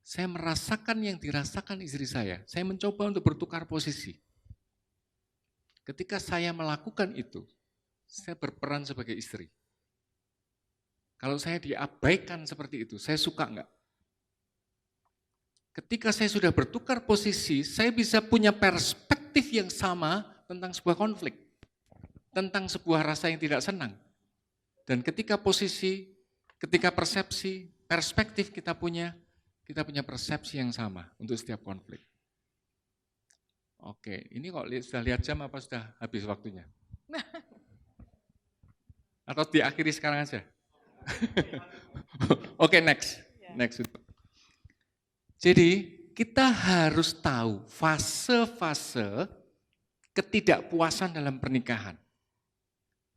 Speaker 4: Saya merasakan yang dirasakan istri saya mencoba untuk bertukar posisi. Ketika saya melakukan itu, saya berperan sebagai istri. Kalau saya diabaikan seperti itu, saya suka enggak? Ketika saya sudah bertukar posisi, saya bisa punya perspektif yang sama tentang sebuah konflik, tentang sebuah rasa yang tidak senang. Dan ketika posisi, ketika persepsi, perspektif kita punya persepsi yang sama untuk setiap konflik. Oke, ini kok sudah lihat jam apa sudah habis waktunya? Atau diakhiri sekarang aja? Oke, next. Jadi kita harus tahu fase-fase ketidakpuasan dalam pernikahan.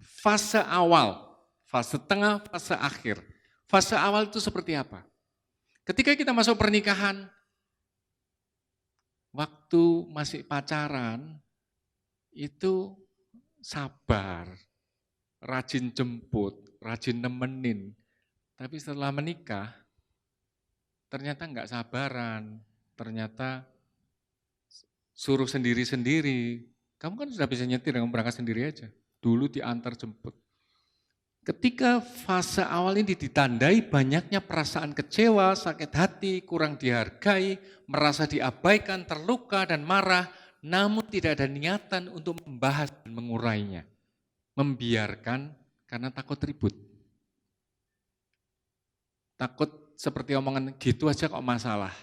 Speaker 4: Fase awal, fase tengah, fase akhir. Fase awal itu seperti apa? Ketika kita masuk pernikahan, waktu masih pacaran, itu sabar, rajin jemput, rajin nemenin. Tapi setelah menikah, ternyata nggak sabaran, ternyata suruh sendiri-sendiri. Kamu kan sudah bisa nyetir, kamu berangkat sendiri aja. Dulu diantar jemput. Ketika fase awal ini ditandai banyaknya perasaan kecewa, sakit hati, kurang dihargai, merasa diabaikan, terluka dan marah, namun tidak ada niatan untuk membahas dan mengurainya. Membiarkan karena takut ribut. Takut seperti omongan gitu aja kok masalah.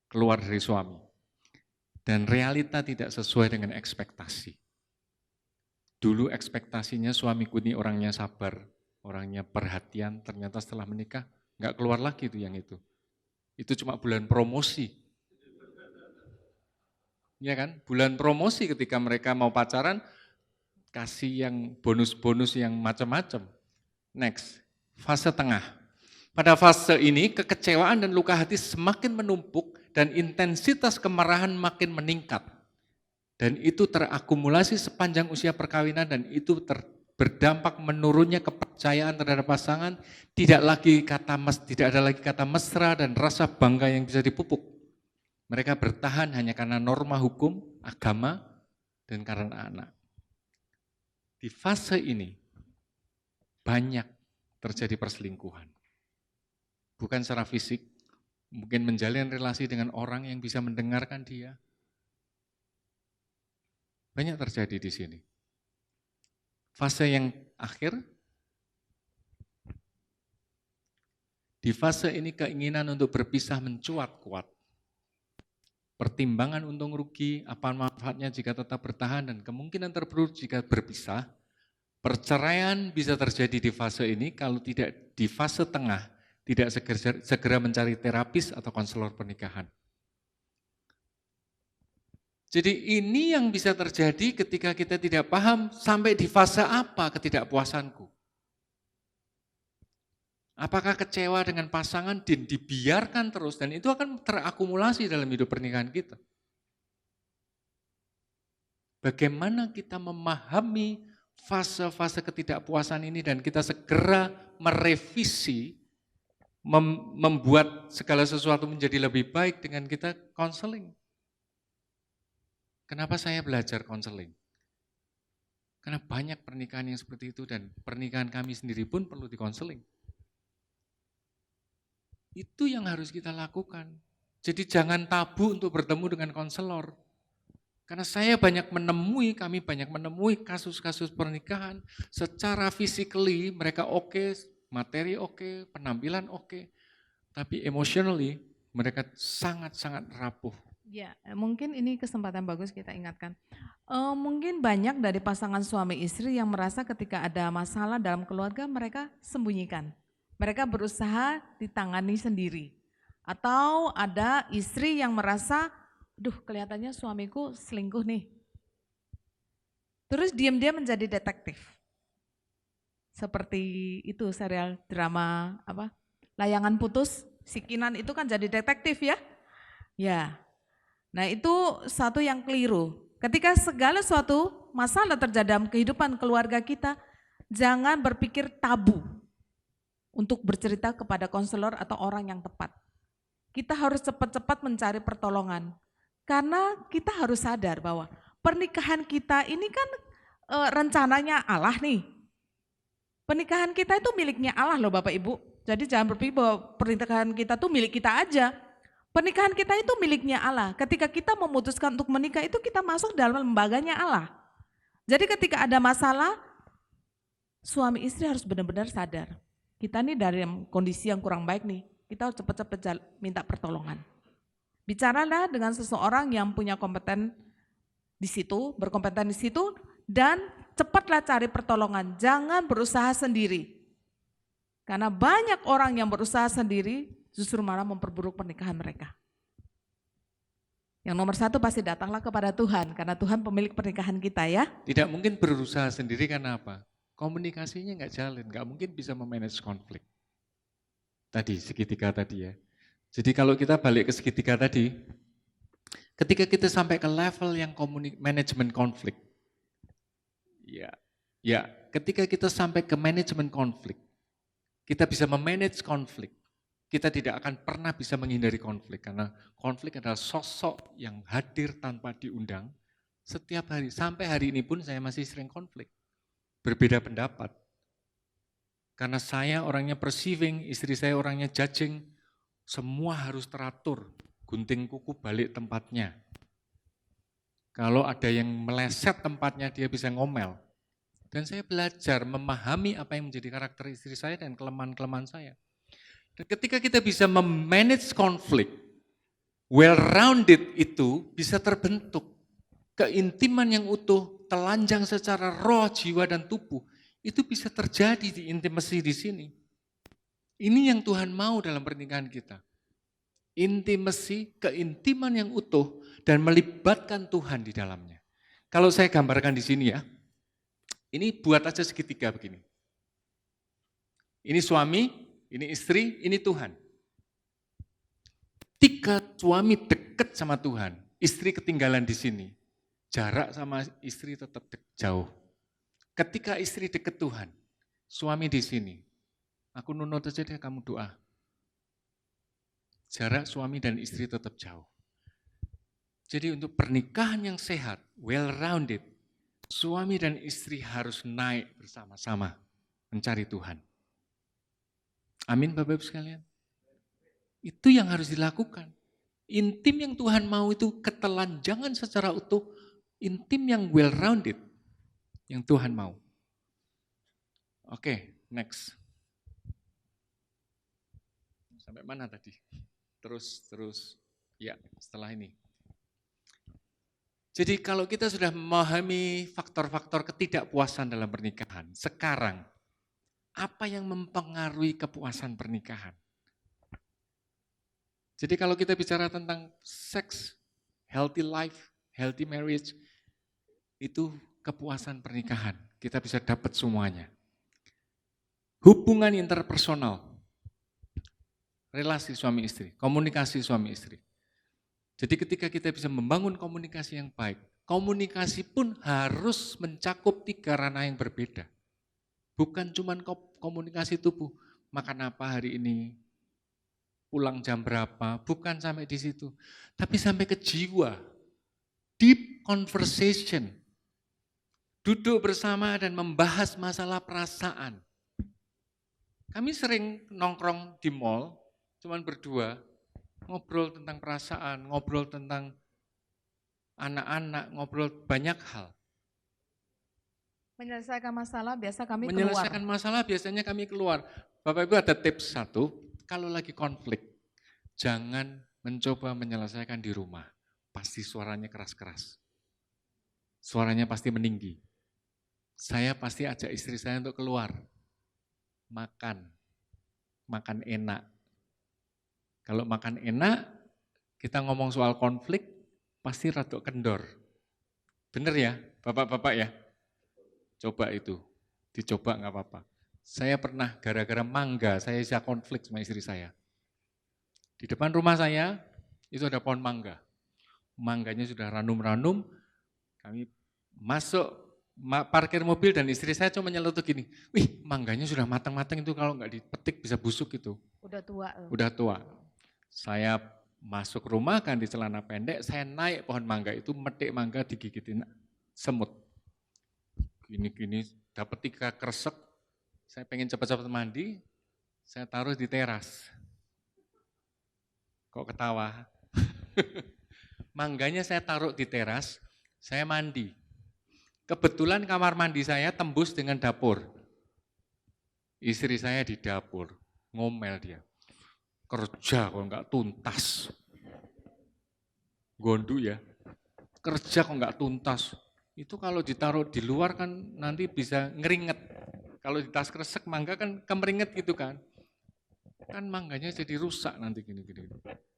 Speaker 4: Keluar dari suami. Dan realita tidak sesuai dengan ekspektasi. Dulu ekspektasinya suamiku ini orangnya sabar, orangnya perhatian, ternyata setelah menikah nggak keluar lagi yang itu. Itu cuma bulan promosi. Ya kan? Bulan promosi ketika mereka mau pacaran, kasih yang bonus-bonus yang macam-macam. Next, fase tengah. Pada fase ini kekecewaan dan luka hati semakin menumpuk dan intensitas kemarahan makin meningkat. Dan itu terakumulasi sepanjang usia perkawinan dan itu berdampak menurunnya kepercayaan terhadap pasangan, tidak ada lagi kata mesra dan rasa bangga yang bisa dipupuk. Mereka bertahan hanya karena norma hukum, agama, dan karena anak. Di fase ini banyak terjadi perselingkuhan. Bukan secara fisik, mungkin menjalin relasi dengan orang yang bisa mendengarkan dia. Banyak terjadi di sini. Fase yang akhir, di fase ini keinginan untuk berpisah mencuat kuat. Pertimbangan untung rugi, apa manfaatnya jika tetap bertahan dan kemungkinan terburuk jika berpisah. Perceraian bisa terjadi di fase ini kalau tidak di fase tengah, tidak segera mencari terapis atau konselor pernikahan. Jadi ini yang bisa terjadi ketika kita tidak paham sampai di fase apa ketidakpuasanku. Apakah kecewa dengan pasangan dan dibiarkan terus dan itu akan terakumulasi dalam hidup pernikahan kita. Bagaimana kita memahami fase-fase ketidakpuasan ini dan kita segera merevisi, membuat segala sesuatu menjadi lebih baik dengan kita konseling. Kenapa saya belajar konseling? Karena banyak pernikahan yang seperti itu dan pernikahan kami sendiri pun perlu dikonseling. Itu yang harus kita lakukan. Jadi jangan tabu untuk bertemu dengan konselor. Karena kami banyak menemui kasus-kasus pernikahan secara physically mereka oke, materi oke, penampilan oke, tapi emotionally mereka sangat-sangat rapuh.
Speaker 3: Ya, mungkin ini kesempatan bagus kita ingatkan. Mungkin banyak dari pasangan suami istri yang merasa ketika ada masalah dalam keluarga mereka sembunyikan. Mereka berusaha ditangani sendiri. Atau ada istri yang merasa, duh kelihatannya suamiku selingkuh nih. Terus diam-diam menjadi detektif. Seperti itu serial drama Layangan Putus, si Kinan itu kan jadi detektif ya. Ya. Nah itu satu yang keliru. Ketika segala suatu masalah terjadi dalam kehidupan keluarga kita, jangan berpikir tabu untuk bercerita kepada konselor atau orang yang tepat. Kita harus cepat-cepat mencari pertolongan. Karena kita harus sadar bahwa pernikahan kita ini kan rencananya Allah nih. Pernikahan kita itu miliknya Allah loh Bapak Ibu. Jadi jangan berpikir bahwa pernikahan kita tuh milik kita aja. Pernikahan kita itu miliknya Allah. Ketika kita memutuskan untuk menikah itu kita masuk dalam lembaganya Allah. Jadi ketika ada masalah, suami istri harus benar-benar sadar. Kita nih dari kondisi yang kurang baik nih, kita harus cepat-cepat minta pertolongan. Bicaralah dengan seseorang yang punya kompeten di situ, berkompeten di situ, dan cepatlah cari pertolongan. Jangan berusaha sendiri. Karena banyak orang yang berusaha sendiri, justru malah memperburuk pernikahan mereka. Yang nomor satu pasti datanglah kepada Tuhan, karena Tuhan pemilik pernikahan kita ya.
Speaker 4: Tidak mungkin berusaha sendiri karena apa? Komunikasinya nggak jalan, nggak mungkin bisa memanage konflik. Tadi, segitiga tadi ya. Jadi kalau kita balik ke segitiga tadi, ketika kita sampai ke level yang manajemen konflik, ya ketika kita sampai ke manajemen konflik, kita bisa memanage konflik. Kita tidak akan pernah bisa menghindari konflik, karena konflik adalah sosok yang hadir tanpa diundang setiap hari. Sampai hari ini pun saya masih sering konflik, berbeda pendapat. Karena saya orangnya perceiving, istri saya orangnya judging, semua harus teratur, gunting kuku balik tempatnya. Kalau ada yang meleset tempatnya, dia bisa ngomel. Dan saya belajar memahami apa yang menjadi karakter istri saya dan kelemahan-kelemahan saya. Dan ketika kita bisa memanage konflik, well-rounded itu bisa terbentuk. Keintiman yang utuh, telanjang secara roh, jiwa, dan tubuh, itu bisa terjadi di intimasi di sini. Ini yang Tuhan mau dalam pernikahan kita. Intimasi, keintiman yang utuh, dan melibatkan Tuhan di dalamnya. Kalau saya gambarkan di sini ya, ini buat aja segitiga begini. Ini suami, ini istri, ini Tuhan. Ketika suami dekat sama Tuhan, istri ketinggalan di sini. Jarak sama istri tetap jauh. Ketika istri dekat Tuhan, suami di sini. Aku nunut aja deh, kamu doa. Jarak suami dan istri tetap jauh. Jadi untuk pernikahan yang sehat, well-rounded, suami dan istri harus naik bersama-sama mencari Tuhan. Amin Bapak Ibu sekalian. Itu yang harus dilakukan. Intim yang Tuhan mau itu ketelanjangan secara utuh, intim yang well-rounded yang Tuhan mau. Oke, next. Sampai mana tadi? Terus. Ya, setelah ini. Jadi kalau kita sudah memahami faktor-faktor ketidakpuasan dalam pernikahan, sekarang apa yang mempengaruhi kepuasan pernikahan? Jadi kalau kita bicara tentang seks, healthy life, healthy marriage, itu kepuasan pernikahan. Kita bisa dapat semuanya. Hubungan interpersonal, relasi suami istri, komunikasi suami istri. Jadi ketika kita bisa membangun komunikasi yang baik, komunikasi pun harus mencakup 3 ranah yang berbeda. Bukan cuma komunikasi tubuh, makan apa hari ini, pulang jam berapa, bukan sampai di situ. Tapi sampai ke jiwa, deep conversation. Duduk bersama dan membahas masalah perasaan. Kami sering nongkrong di mall, cuman berdua, ngobrol tentang perasaan, ngobrol tentang anak-anak, ngobrol banyak hal.
Speaker 3: Menyelesaikan masalah biasa kami
Speaker 4: Menyelesaikan
Speaker 3: keluar.
Speaker 4: masalah biasanya kami keluar. Bapak Ibu ada tips 1, kalau lagi konflik, jangan mencoba menyelesaikan di rumah. Pasti suaranya keras-keras. Suaranya pasti meninggi. Saya pasti ajak istri saya untuk keluar. Makan enak. Kalau makan enak, kita ngomong soal konflik, pasti rada kendor. Bener ya, bapak-bapak ya? Coba itu, dicoba nggak apa-apa. Saya pernah gara-gara mangga, saya bisa konflik sama istri saya. Di depan rumah saya, itu ada pohon mangga. Mangganya sudah ranum-ranum, kami masuk, parkir mobil dan istri saya cuma nyeletuk gini, wih mangganya sudah matang-matang itu kalau nggak dipetik bisa busuk itu.
Speaker 3: Udah tua.
Speaker 4: Udah tua. Saya masuk rumah kan di celana pendek, saya naik pohon mangga itu, metik mangga digigitin semut. Gini-gini, dapat 3 kresek, saya pengen cepat-cepat mandi, saya taruh di teras. Kok ketawa? Mangganya saya taruh di teras, saya mandi. Kebetulan kamar mandi saya tembus dengan dapur. Istri saya di dapur, ngomel dia. Kerja kok enggak tuntas. Gondu ya. Kerja kok enggak tuntas. Itu kalau ditaruh di luar kan nanti bisa ngeringet. Kalau di tas kresek mangga kan kemeringet gitu kan. Kan mangganya jadi rusak nanti gini-gini.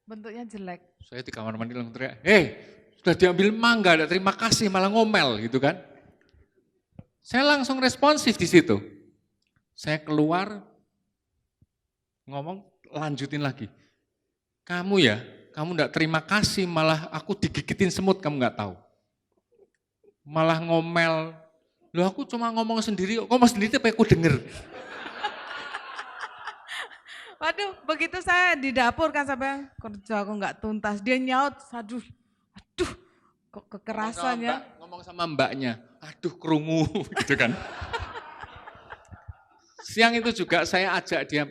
Speaker 3: Bentuknya jelek.
Speaker 4: Saya di kamar mandi langsung teriak, "Hei, sudah diambil mangga, ada terima kasih malah ngomel," gitu kan. Saya langsung responsif di situ. Saya keluar ngomong, lanjutin lagi. Kamu enggak terima kasih, malah aku digigitin semut, kamu enggak tahu. Malah ngomel, Loh aku cuma ngomong sendiri, ngomong sendiri tapi aku denger.
Speaker 3: Waduh, begitu saya di dapur kan sampai kerja aku nggak tuntas. Dia nyaut, aduh, kok kekerasannya.
Speaker 4: Ngomong sama mbaknya, aduh kerungu gitu kan. Siang itu juga saya ajak dia,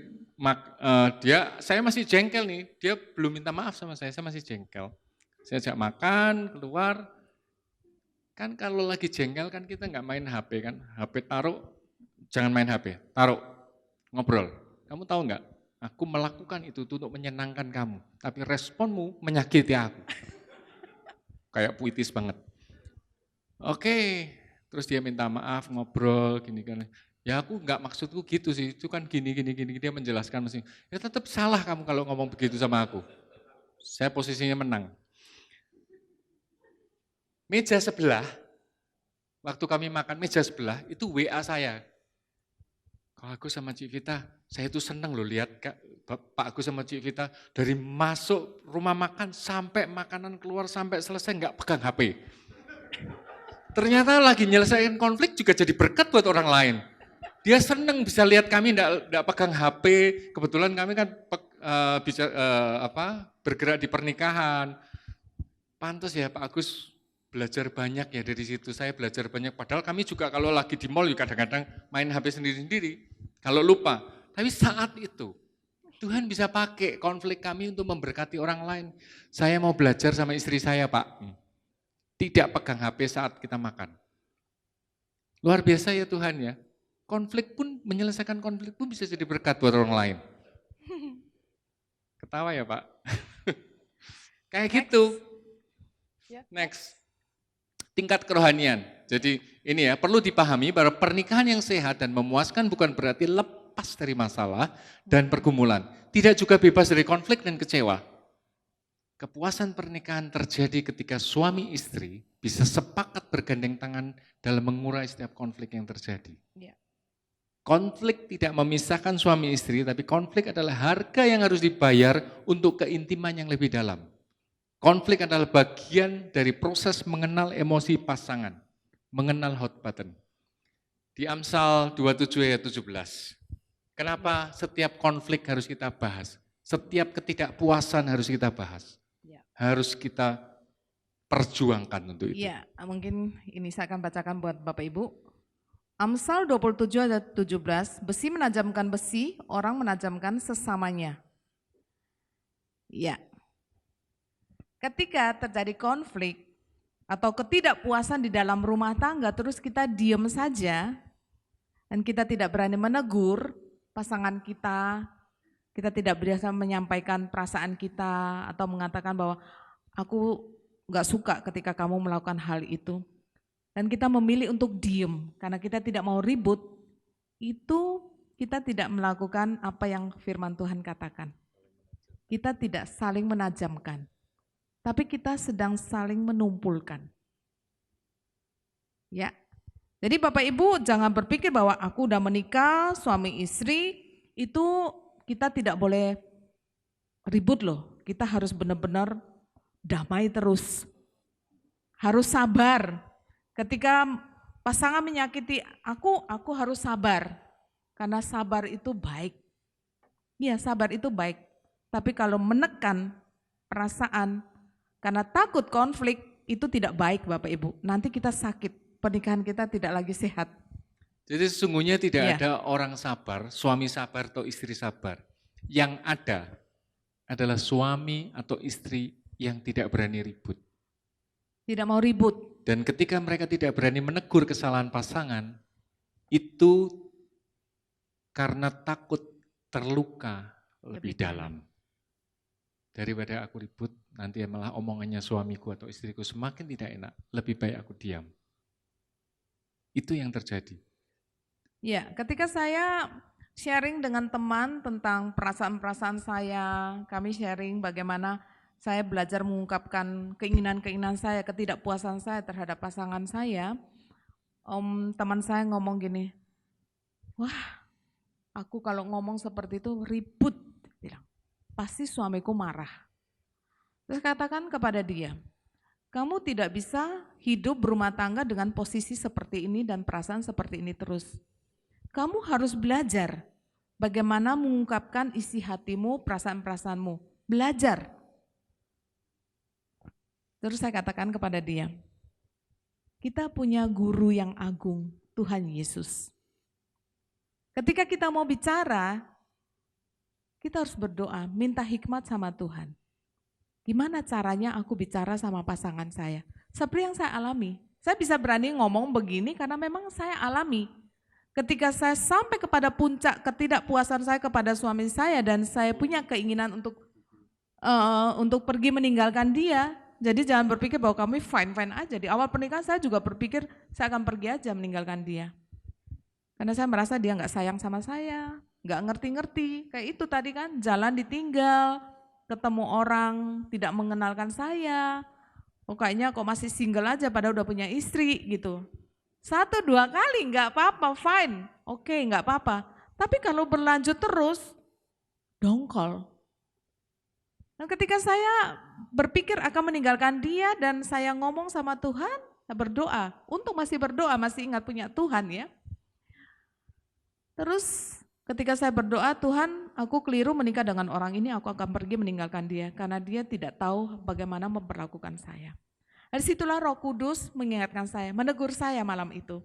Speaker 4: saya masih jengkel nih, dia belum minta maaf sama saya masih jengkel. Saya ajak makan, keluar, kan kalau lagi jengkel kan kita nggak main HP kan, HP taruh, jangan main HP, taruh, ngobrol. Kamu tahu nggak, aku melakukan itu untuk menyenangkan kamu, tapi responmu menyakiti aku. Kayak puitis banget. Oke, terus dia minta maaf, ngobrol, gini kan. Ya aku nggak maksudku gitu sih, itu kan gini, dia menjelaskan mesti. Ya tetap salah kamu kalau ngomong begitu sama aku. Saya posisinya menang. Meja sebelah, waktu kami makan meja sebelah, itu WA saya. Kalau aku sama Cik Vita, saya itu seneng loh lihat Pak Agus sama Cik Vita dari masuk rumah makan sampai makanan keluar sampai selesai nggak pegang HP. Ternyata lagi nyelesain konflik juga jadi berkat buat orang lain. Dia seneng bisa lihat kami enggak pegang HP. Kebetulan kami kan bergerak di pernikahan. Pantas ya Pak Agus belajar banyak ya dari situ. Saya belajar banyak. Padahal kami juga kalau lagi di mall kadang-kadang main HP sendiri-sendiri. Kalau lupa. Tapi saat itu Tuhan bisa pakai konflik kami untuk memberkati orang lain. Saya mau belajar sama istri saya Pak. Tidak pegang HP saat kita makan. Luar biasa ya Tuhan ya. Konflik pun, menyelesaikan konflik pun bisa jadi berkat buat orang lain. Ketawa ya Pak? Kayak gitu. Next. Tingkat kerohanian. Jadi ini ya, perlu dipahami bahwa pernikahan yang sehat dan memuaskan bukan berarti lepas dari masalah dan pergumulan. Tidak juga bebas dari konflik dan kecewa. Kepuasan pernikahan terjadi ketika suami istri bisa sepakat bergandeng tangan dalam mengurai setiap konflik yang terjadi. Ya. Konflik tidak memisahkan suami istri, tapi konflik adalah harga yang harus dibayar untuk keintiman yang lebih dalam. Konflik adalah bagian dari proses mengenal emosi pasangan, mengenal hot button. Di Amsal 27 ayat 17, kenapa setiap konflik harus kita bahas? Setiap ketidakpuasan harus kita bahas. Harus kita perjuangkan untuk itu.
Speaker 3: Iya, mungkin ini saya akan bacakan buat Bapak Ibu. Amsal 27 ayat 17, besi menajamkan besi, orang menajamkan sesamanya. Ya. Ketika terjadi konflik atau ketidakpuasan di dalam rumah tangga, terus kita diam saja dan kita tidak berani menegur pasangan kita tidak biasa menyampaikan perasaan kita atau mengatakan bahwa aku gak suka ketika kamu melakukan hal itu. Dan kita memilih untuk diem karena kita tidak mau ribut, itu kita tidak melakukan apa yang firman Tuhan katakan. Kita tidak saling menajamkan, tapi kita sedang saling menumpulkan. Ya, jadi Bapak Ibu jangan berpikir bahwa aku udah menikah, suami istri, itu kita tidak boleh ribut loh. Kita harus benar-benar damai terus. Harus sabar. Ketika pasangan menyakiti aku harus sabar. Karena sabar itu baik. Iya, sabar itu baik. Tapi kalau menekan perasaan karena takut konflik itu tidak baik Bapak Ibu. Nanti kita sakit, pernikahan kita tidak lagi sehat.
Speaker 4: Jadi sesungguhnya tidak ada orang sabar, suami sabar atau istri sabar. Yang ada adalah suami atau istri yang tidak berani ribut.
Speaker 3: Tidak mau ribut.
Speaker 4: Dan ketika mereka tidak berani menegur kesalahan pasangan, itu karena takut terluka lebih dalam. Daripada aku ribut, nanti malah omongannya suamiku atau istriku semakin tidak enak, lebih baik aku diam. Itu yang terjadi.
Speaker 3: Ya, ketika saya sharing dengan teman tentang perasaan-perasaan saya, kami sharing bagaimana saya belajar mengungkapkan keinginan-keinginan saya, ketidakpuasan saya terhadap pasangan saya. Teman saya ngomong gini, wah aku kalau ngomong seperti itu ribut, bilang, pasti suamiku marah. Terus katakan kepada dia, Kamu tidak bisa hidup berumah tangga dengan posisi seperti ini dan perasaan seperti ini terus. Kamu harus belajar bagaimana mengungkapkan isi hatimu, perasaan-perasaanmu. Belajar. Terus saya katakan kepada dia, kita punya guru yang agung, Tuhan Yesus. Ketika kita mau bicara, kita harus berdoa, minta hikmat sama Tuhan. Gimana caranya aku bicara sama pasangan saya? Seperti yang saya alami. Saya bisa berani ngomong begini karena memang saya alami. Ketika saya sampai kepada puncak ketidakpuasan saya kepada suami saya dan saya punya keinginan untuk pergi meninggalkan dia. Jadi jangan berpikir bahwa kami fine-fine aja. Di awal pernikahan saya juga berpikir saya akan pergi aja meninggalkan dia. Karena saya merasa dia nggak sayang sama saya, nggak ngerti-ngerti. Kayak itu tadi kan, jalan ditinggal, ketemu orang tidak mengenalkan saya. Oh kayaknya kok masih single aja padahal udah punya istri gitu. 1-2 kali nggak apa-apa, fine, oke nggak apa-apa. Tapi kalau berlanjut terus, dongkol. Dan ketika saya berpikir akan meninggalkan dia dan saya ngomong sama Tuhan, saya berdoa. Untung masih berdoa, masih ingat punya Tuhan ya. Terus ketika saya berdoa, Tuhan aku keliru menikah dengan orang ini, aku akan pergi meninggalkan dia. Karena dia tidak tahu bagaimana memperlakukan saya. Dari situlah Roh Kudus mengingatkan saya, menegur saya malam itu.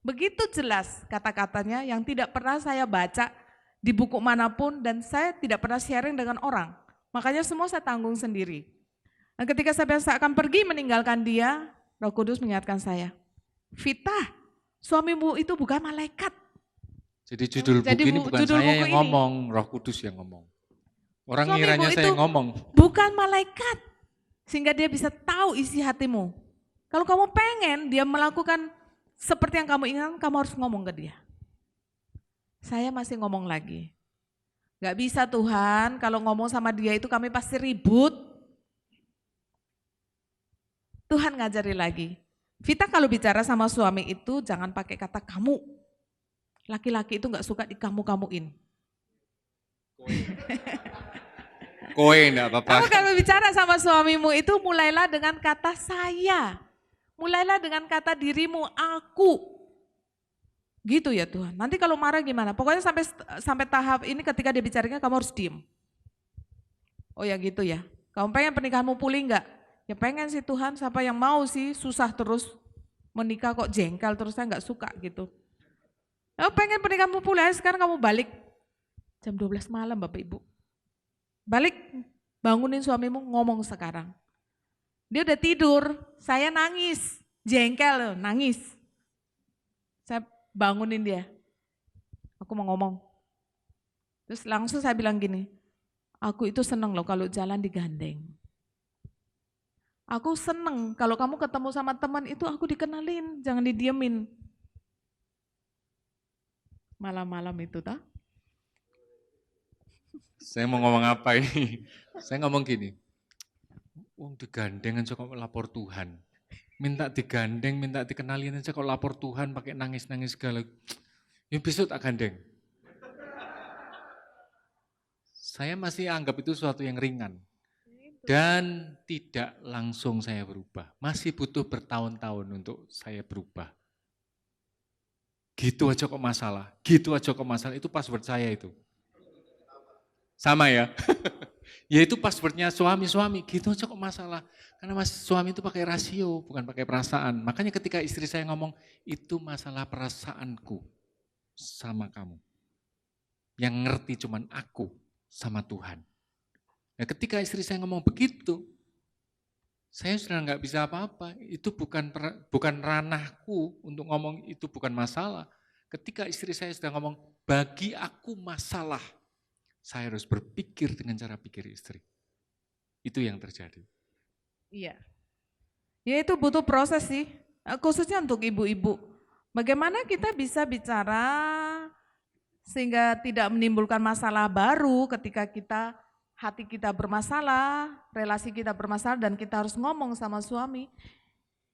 Speaker 3: Begitu jelas kata-katanya yang tidak pernah saya baca di buku manapun dan saya tidak pernah sharing dengan orang. Makanya semua saya tanggung sendiri. Dan ketika saya akan pergi meninggalkan dia, Roh Kudus mengingatkan saya, Vita, suamimu itu bukan malaikat.
Speaker 4: Jadi judul buku ini bukan saya yang ngomong, Roh Kudus yang ngomong. Orang ngiranya saya yang ngomong.
Speaker 3: Bukan malaikat, sehingga dia bisa tahu isi hatimu. Kalau kamu pengen dia melakukan seperti yang kamu inginkan, kamu harus ngomong ke dia. Saya masih ngomong lagi. Gak bisa Tuhan, kalau ngomong sama dia itu kami pasti ribut. Tuhan ngajari lagi. Vita kalau bicara sama suami itu jangan pakai kata kamu. Laki-laki itu gak suka dikamu-kamuin.
Speaker 4: Kowe enggak apa-apa.
Speaker 3: Kamu kalau bicara sama suamimu itu mulailah dengan kata saya. Mulailah dengan kata dirimu, aku. Gitu ya Tuhan. Nanti kalau marah gimana? Pokoknya sampai tahap ini ketika dia bicaranya kamu harus diem. Oh ya gitu ya. Kamu pengen pernikahanmu pulih enggak? Ya pengen sih Tuhan, siapa yang mau sih susah terus menikah kok jengkel terus, saya enggak suka gitu. Oh, pengen pernikahanmu pulih, sekarang kamu balik jam 12 malam Bapak Ibu. Balik, bangunin suamimu ngomong sekarang. Dia udah tidur, saya nangis, jengkel nangis. Saya bangunin dia, aku mau ngomong. Terus langsung saya bilang gini, aku itu seneng loh kalau jalan digandeng. Aku seneng kalau kamu ketemu sama teman itu aku dikenalin, jangan didiemin. Malam-malam itu tak?
Speaker 4: Saya mau ngomong apa ini? Saya ngomong gini, wong digandeng aja kok lapor Tuhan. Minta digandeng, minta dikenalin aja kok lapor Tuhan pakai nangis-nangis segala. Ya besok tak gandeng. Saya masih anggap itu sesuatu yang ringan. Dan tidak langsung saya berubah. Masih butuh bertahun-tahun untuk saya berubah. Gitu aja kok masalah, gitu aja kok masalah. Itu password saya itu. Sama ya? Ya itu passwordnya suami-suami, gitu aja kok masalah. Karena suami itu pakai rasio, bukan pakai perasaan. Makanya ketika istri saya ngomong, itu masalah perasaanku sama kamu. Yang ngerti cuman aku sama Tuhan. Nah ketika istri saya ngomong begitu, saya sudah nggak bisa apa-apa. Itu bukan ranahku untuk ngomong itu bukan masalah. Ketika istri saya sudah ngomong, bagi aku masalah, saya harus berpikir dengan cara pikir istri. Itu yang terjadi.
Speaker 3: Iya. Ya itu butuh proses sih, khususnya untuk ibu-ibu. Bagaimana kita bisa bicara sehingga tidak menimbulkan masalah baru ketika hati kita bermasalah, relasi kita bermasalah dan kita harus ngomong sama suami.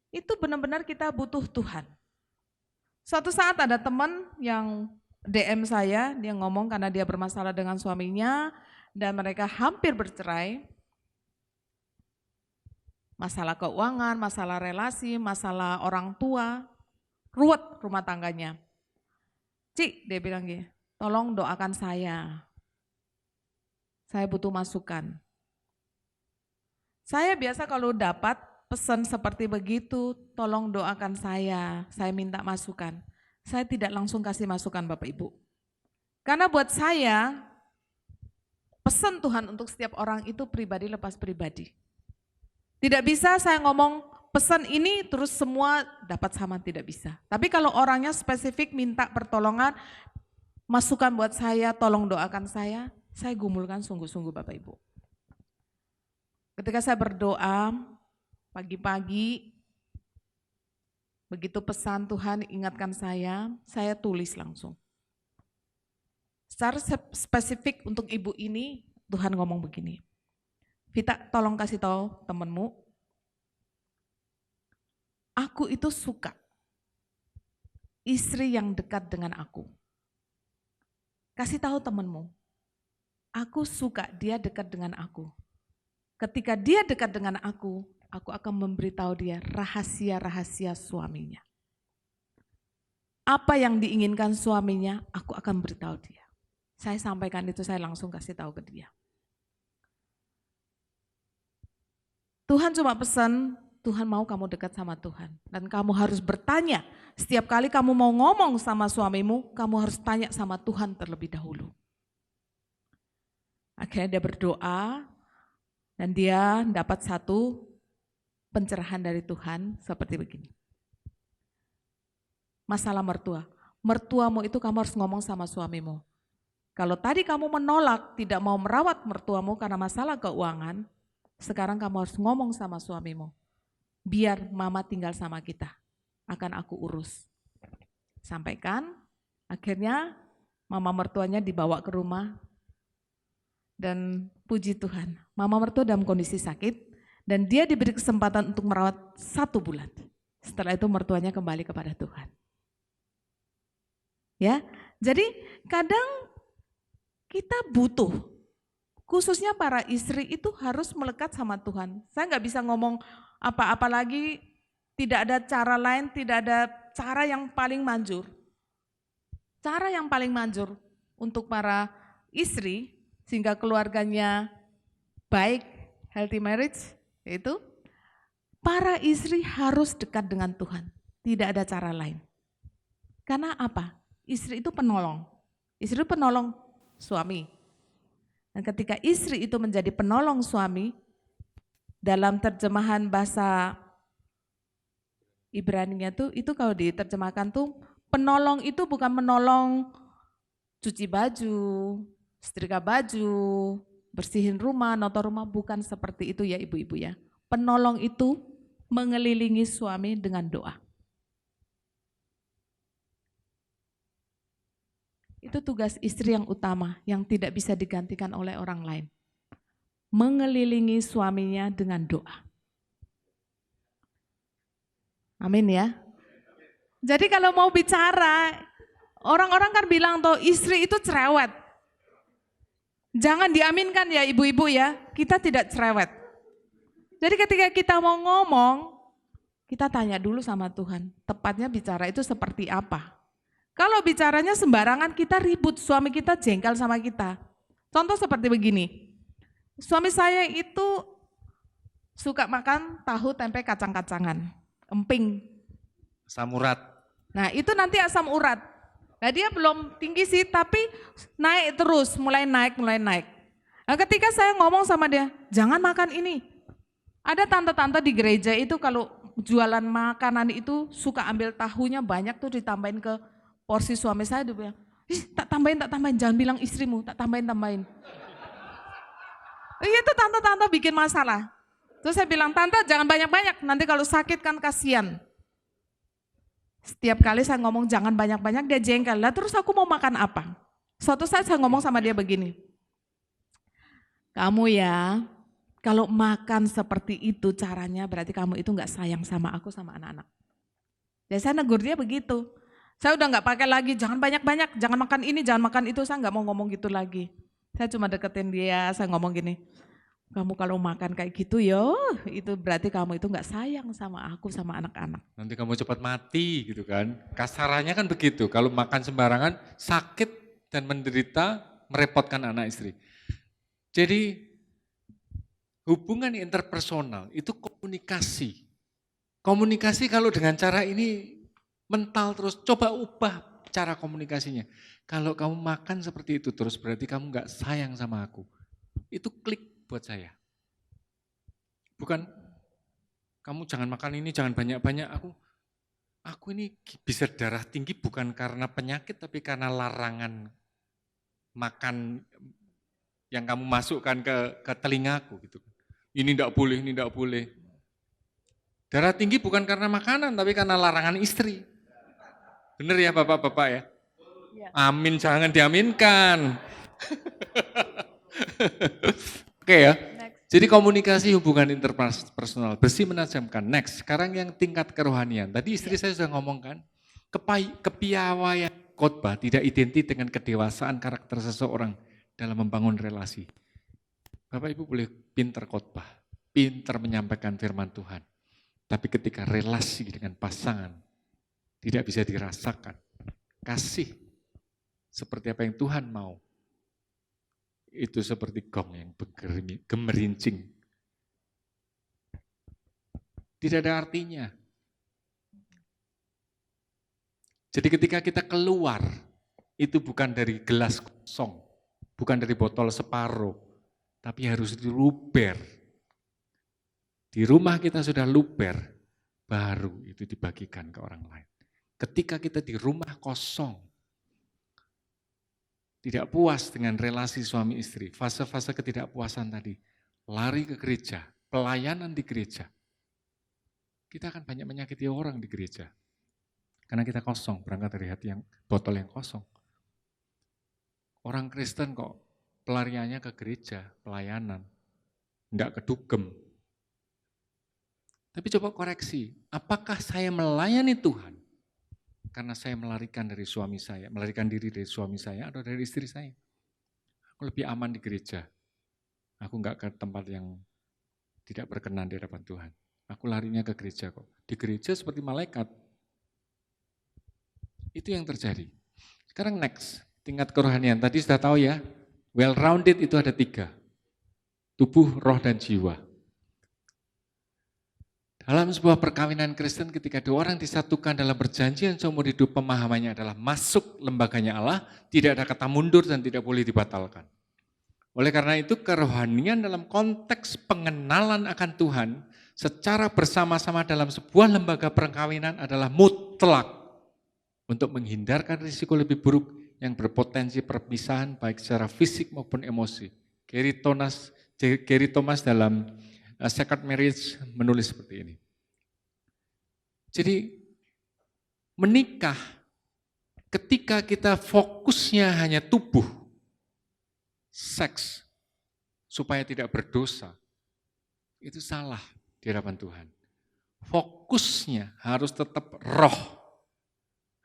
Speaker 3: Itu benar-benar kita butuh Tuhan. Suatu saat ada teman yang DM saya, dia ngomong karena dia bermasalah dengan suaminya dan mereka hampir bercerai. Masalah keuangan, masalah relasi, masalah orang tua, ruwet rumah tangganya. Cik, dia bilang gini, tolong doakan saya butuh masukan. Saya biasa kalau dapat pesan seperti begitu, tolong doakan saya minta masukan. Saya tidak langsung kasih masukan Bapak Ibu. Karena buat saya, pesan Tuhan untuk setiap orang itu pribadi lepas pribadi. Tidak bisa saya ngomong pesan ini terus semua dapat sama, tidak bisa. Tapi kalau orangnya spesifik minta pertolongan, masukan buat saya, tolong doakan saya gumulkan sungguh-sungguh Bapak Ibu. Ketika saya berdoa pagi-pagi, begitu pesan Tuhan ingatkan saya tulis langsung. Secara spesifik untuk ibu ini, Tuhan ngomong begini, Vita tolong kasih tahu temenmu, aku itu suka istri yang dekat dengan aku. Kasih tahu temenmu, aku suka dia dekat dengan aku. Ketika dia dekat dengan aku akan memberitahu dia rahasia-rahasia suaminya. Apa yang diinginkan suaminya, aku akan beritahu dia. Saya sampaikan itu, saya langsung kasih tahu ke dia. Tuhan cuma pesan, Tuhan mau kamu dekat sama Tuhan. Dan kamu harus bertanya, setiap kali kamu mau ngomong sama suamimu, kamu harus tanya sama Tuhan terlebih dahulu. Akhirnya dia berdoa, dan dia dapat satu pencerahan dari Tuhan seperti begini. Masalah mertua. Mertuamu itu kamu harus ngomong sama suamimu. Kalau tadi kamu menolak, tidak mau merawat mertuamu karena masalah keuangan, sekarang kamu harus ngomong sama suamimu. Biar mama tinggal sama kita, akan aku urus. Sampaikan, akhirnya mama mertuanya dibawa ke rumah. Dan puji Tuhan, mama mertua dalam kondisi sakit dan dia diberi kesempatan untuk merawat 1 bulan. Setelah itu mertuanya kembali kepada Tuhan. Ya, jadi kadang kita butuh, khususnya para istri itu harus melekat sama Tuhan. Saya nggak bisa ngomong apa-apa lagi, tidak ada cara lain, tidak ada cara yang paling manjur. Cara yang paling manjur untuk para istri sehingga keluarganya baik, healthy marriage, yaitu para istri harus dekat dengan Tuhan. Tidak ada cara lain. Karena apa? Istri itu penolong. Istri itu penolong suami. Dan ketika istri itu menjadi penolong suami, dalam terjemahan bahasa Ibrani-nya tuh, itu kalau diterjemahkan tuh, penolong itu bukan menolong cuci baju, setrika baju, bersihin rumah, notor rumah, bukan seperti itu ya ibu-ibu ya. Penolong itu mengelilingi suami dengan doa. Itu tugas istri yang utama, yang tidak bisa digantikan oleh orang lain. Mengelilingi suaminya dengan doa. Amin ya. Jadi kalau mau bicara, orang-orang kan bilang tuh istri itu cerewet. Jangan diaminkan ya ibu-ibu ya, kita tidak cerewet. Jadi ketika kita mau ngomong, kita tanya dulu sama Tuhan, tepatnya bicara itu seperti apa. Kalau bicaranya sembarangan kita ribut, suami kita jengkel sama kita. Contoh seperti begini, suami saya itu suka makan tahu tempe kacang-kacangan, emping.
Speaker 4: Asam urat.
Speaker 3: Nah itu nanti asam urat. Nah dia belum tinggi sih tapi naik terus, mulai naik. Nah ketika saya ngomong sama dia, jangan makan ini. Ada tante-tante di gereja itu kalau jualan makanan itu suka ambil tahunya banyak tuh ditambahin ke porsi suami saya. Dia bilang, tak tambahin, jangan bilang istrimu, tak tambahin. Itu tante-tante bikin masalah. Terus saya bilang, tante jangan banyak-banyak, nanti kalau sakit kan kasihan. Setiap kali saya ngomong jangan banyak-banyak, dia jengkel. Lah terus aku mau makan apa? Suatu saat saya ngomong sama dia begini, kamu ya, kalau makan seperti itu caranya berarti kamu itu gak sayang sama aku, sama anak-anak. Jadi saya negur dia begitu. Saya udah gak pakai lagi, jangan banyak-banyak, jangan makan ini, jangan makan itu, saya gak mau ngomong gitu lagi. Saya cuma deketin dia, saya ngomong gini, kamu kalau makan kayak gitu yo, itu berarti kamu itu nggak sayang sama aku, sama anak-anak.
Speaker 4: Nanti kamu cepat mati gitu kan. Kasarannya kan begitu, kalau makan sembarangan sakit dan menderita, merepotkan anak istri. Jadi hubungan interpersonal itu komunikasi. Komunikasi kalau dengan cara ini mental terus, coba ubah cara komunikasinya. Kalau kamu makan seperti itu terus berarti kamu nggak sayang sama aku. Itu klik buat saya. Bukan kamu jangan makan ini, jangan banyak-banyak. Aku ini bisa darah tinggi bukan karena penyakit tapi karena larangan makan yang kamu masukkan ke telingaku gitu. Ini enggak boleh, ini enggak boleh. Darah tinggi bukan karena makanan tapi karena larangan istri. Benar ya Bapak-bapak ya?
Speaker 3: Ya.
Speaker 4: Amin, jangan diaminkan. Oke ya.
Speaker 3: Next.
Speaker 4: Jadi komunikasi hubungan interpersonal, bersih menajamkan. Next, sekarang yang tingkat kerohanian. Tadi istri saya sudah ngomongkan, kepiawaian khotbah tidak identik dengan kedewasaan karakter seseorang dalam membangun relasi. Bapak Ibu boleh pinter khotbah, pinter menyampaikan firman Tuhan. Tapi ketika relasi dengan pasangan tidak bisa dirasakan, kasih seperti apa yang Tuhan mau, itu seperti gong yang gemerincing. Tidak ada artinya. Jadi ketika kita keluar, itu bukan dari gelas kosong, bukan dari botol separuh, tapi harus diluber. Di rumah kita sudah luber, baru itu dibagikan ke orang lain. Ketika kita di rumah kosong, tidak puas dengan relasi suami istri, fase-fase ketidakpuasan tadi, lari ke gereja, pelayanan di gereja, kita akan banyak menyakiti orang di gereja. Karena kita kosong, berangkat dari hati yang botol yang kosong. Orang Kristen kok pelariannya ke gereja, pelayanan, enggak kedugem. Tapi coba koreksi, apakah saya melayani Tuhan karena saya melarikan dari suami saya, melarikan diri dari suami saya atau dari istri saya? Aku lebih aman di gereja. Aku enggak ke tempat yang tidak berkenan di hadapan Tuhan. Aku larinya ke gereja kok. Di gereja seperti malaikat. Itu yang terjadi. Sekarang next, tingkat kerohanian. Tadi sudah tahu ya, well-rounded itu ada 3. Tubuh, roh, dan jiwa. Dalam sebuah perkawinan Kristen ketika 2 orang disatukan dalam perjanjian seumur hidup, pemahamannya adalah masuk lembaganya Allah, tidak ada kata mundur dan tidak boleh dibatalkan. Oleh karena itu kerohanian dalam konteks pengenalan akan Tuhan secara bersama-sama dalam sebuah lembaga perkawinan adalah mutlak untuk menghindarkan risiko lebih buruk yang berpotensi perpisahan baik secara fisik maupun emosi. Gary Thomas dalam Sacred Marriage menulis seperti ini. Jadi menikah ketika kita fokusnya hanya tubuh, seks, supaya tidak berdosa, itu salah di hadapan Tuhan. Fokusnya harus tetap roh,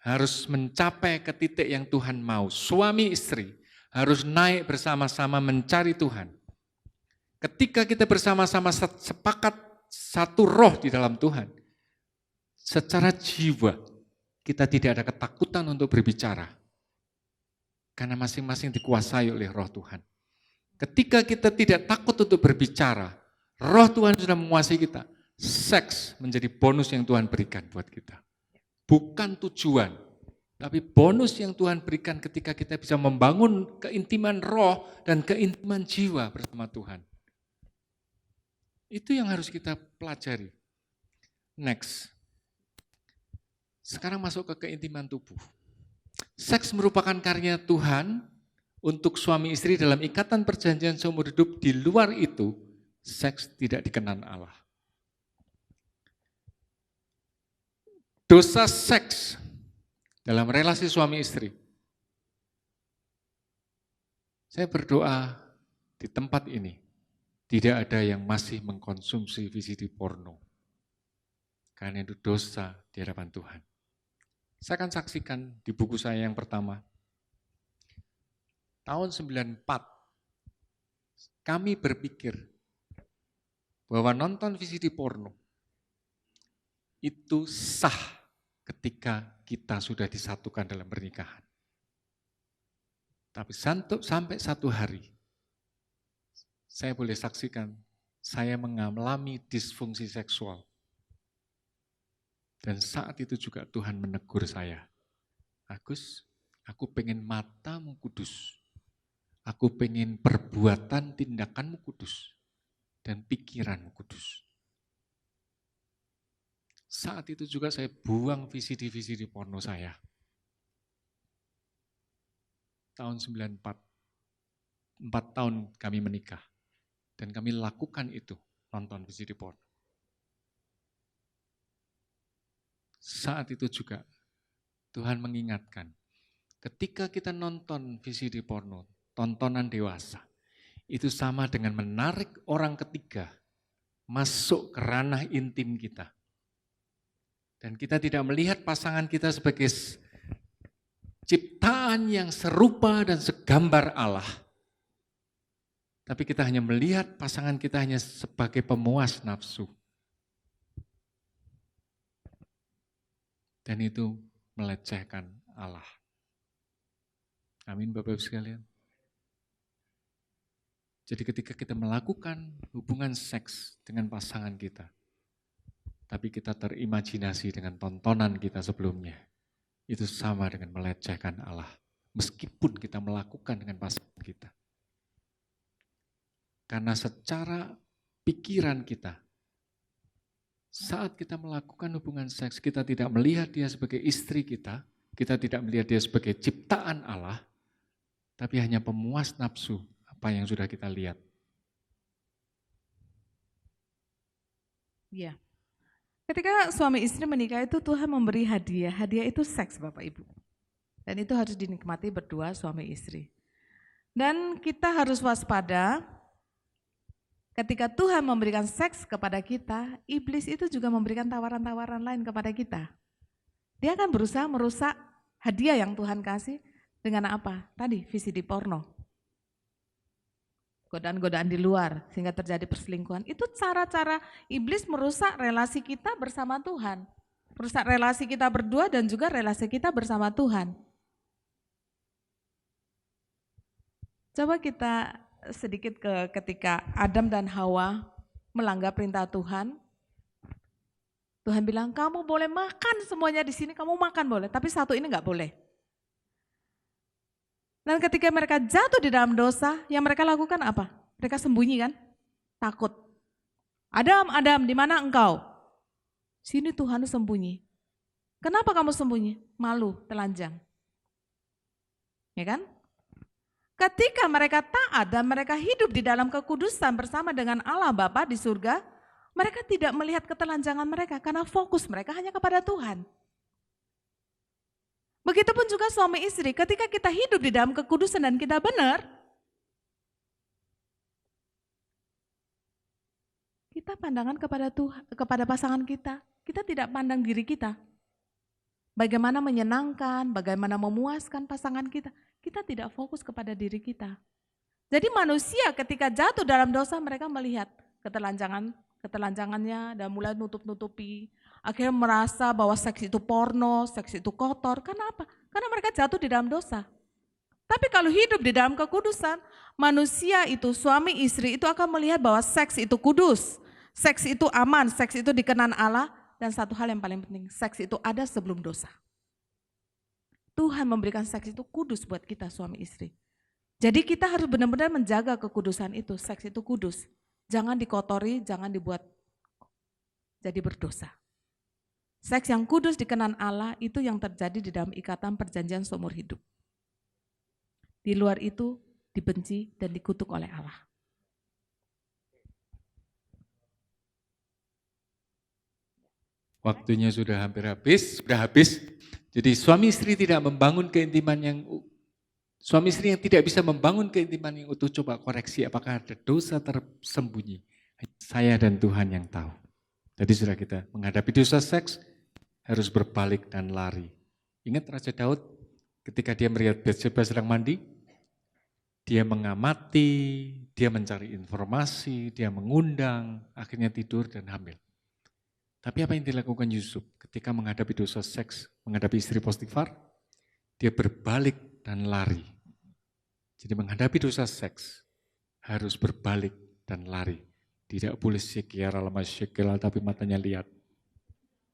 Speaker 4: harus mencapai ke titik yang Tuhan mau. Suami istri harus naik bersama-sama mencari Tuhan. Ketika kita bersama-sama sepakat satu roh di dalam Tuhan, secara jiwa kita tidak ada ketakutan untuk berbicara. Karena masing-masing dikuasai oleh roh Tuhan. Ketika kita tidak takut untuk berbicara, roh Tuhan sudah menguasai kita. Seks menjadi bonus yang Tuhan berikan buat kita. Bukan tujuan, tapi bonus yang Tuhan berikan ketika kita bisa membangun keintiman roh dan keintiman jiwa bersama Tuhan. Itu yang harus kita pelajari. Next. Sekarang masuk ke keintiman tubuh. Seks merupakan karya Tuhan untuk suami istri dalam ikatan perjanjian seumur hidup. Di luar itu, seks tidak dikenan Allah. Dosa seks dalam relasi suami istri. Saya berdoa di tempat ini, tidak ada yang masih mengkonsumsi VCD porno. Karena itu dosa di hadapan Tuhan. Saya akan saksikan di buku saya yang pertama. Tahun 94, kami berpikir bahwa nonton VCD porno itu sah ketika kita sudah disatukan dalam pernikahan. Tapi sampai satu hari, saya boleh saksikan, saya mengalami disfungsi seksual. Dan saat itu juga Tuhan menegur saya, Agus, aku pengen matamu kudus, aku pengen perbuatan tindakanmu kudus, dan pikiranmu kudus. Saat itu juga saya buang VCD porno saya. Tahun 94, 4 tahun kami menikah. Dan kami lakukan itu, nonton VCD porno. Saat itu juga Tuhan mengingatkan, ketika kita nonton VCD porno, tontonan dewasa, itu sama dengan menarik orang ketiga masuk ke ranah intim kita. Dan kita tidak melihat pasangan kita sebagai ciptaan yang serupa dan segambar Allah. Tapi kita hanya melihat pasangan kita hanya sebagai pemuas nafsu. Dan itu melecehkan Allah. Amin Bapak Ibu sekalian. Jadi ketika kita melakukan hubungan seks dengan pasangan kita, tapi kita terimajinasi dengan tontonan kita sebelumnya, itu sama dengan melecehkan Allah. Meskipun kita melakukan dengan pasangan kita. Karena secara pikiran kita, saat kita melakukan hubungan seks, kita tidak melihat dia sebagai istri kita tidak melihat dia sebagai ciptaan Allah, tapi hanya pemuas nafsu apa yang sudah kita lihat.
Speaker 3: Iya. Ketika suami istri menikah itu Tuhan memberi hadiah. Hadiah itu seks Bapak Ibu. Dan itu harus dinikmati berdua suami istri. Dan kita harus waspada ketika Tuhan memberikan seks kepada kita, iblis itu juga memberikan tawaran-tawaran lain kepada kita. Dia akan berusaha merusak hadiah yang Tuhan kasih dengan apa? Tadi VCD porno. Godaan-godaan di luar sehingga terjadi perselingkuhan. Itu cara-cara iblis merusak relasi kita bersama Tuhan. Merusak relasi kita berdua dan juga relasi kita bersama Tuhan. Coba kita sedikit ke ketika Adam dan Hawa melanggar perintah Tuhan. Tuhan bilang, kamu boleh makan semuanya di sini, kamu makan boleh, tapi satu ini enggak boleh. Dan ketika mereka jatuh di dalam dosa, yang mereka lakukan apa? Mereka sembunyi kan? Takut. Adam, Adam, di mana engkau? Sini Tuhan sembunyi. Kenapa kamu sembunyi? Malu, telanjang. Ya kan? Ketika mereka taat dan mereka hidup di dalam kekudusan bersama dengan Allah Bapa di surga, mereka tidak melihat ketelanjangan mereka karena fokus mereka hanya kepada Tuhan. Begitupun juga suami istri, ketika kita hidup di dalam kekudusan dan kita benar, kita pandangan kepada Tuhan, kepada pasangan kita. Kita tidak pandang diri kita. Bagaimana menyenangkan, bagaimana memuaskan pasangan kita. Kita tidak fokus kepada diri kita. Jadi manusia ketika jatuh dalam dosa mereka melihat ketelanjangannya dan mulai nutup-nutupi. Akhirnya merasa bahwa seks itu porno, seks itu kotor. Karena apa? Karena mereka jatuh di dalam dosa. Tapi kalau hidup di dalam kekudusan, manusia itu, suami istri itu akan melihat bahwa seks itu kudus. Seks itu aman, seks itu dikenan Allah. Dan satu hal yang paling penting, seks itu ada sebelum dosa. Tuhan memberikan seks itu kudus buat kita suami istri. Jadi kita harus benar-benar menjaga kekudusan itu, seks itu kudus. Jangan dikotori, jangan dibuat jadi berdosa. Seks yang kudus dikenan Allah itu yang terjadi di dalam ikatan perjanjian seumur hidup. Di luar itu dibenci dan dikutuk oleh Allah.
Speaker 4: Waktunya sudah hampir habis, Jadi suami istri tidak membangun keintiman yang suami istri yang tidak bisa membangun keintiman yang utuh, coba koreksi apakah ada dosa tersembunyi. Saya dan Tuhan yang tahu. Jadi sudah kita menghadapi dosa seks harus berbalik dan lari. Ingat Raja Daud ketika dia melihat Bathsheba sedang mandi, dia mengamati, dia mencari informasi, dia mengundang, akhirnya tidur dan hamil. Tapi apa yang dilakukan Yusuf ketika menghadapi dosa seks, menghadapi istri Potifar? Dia berbalik dan lari. Jadi menghadapi dosa seks harus berbalik dan lari. Tidak boleh sekiara lama sekiara tapi matanya lihat.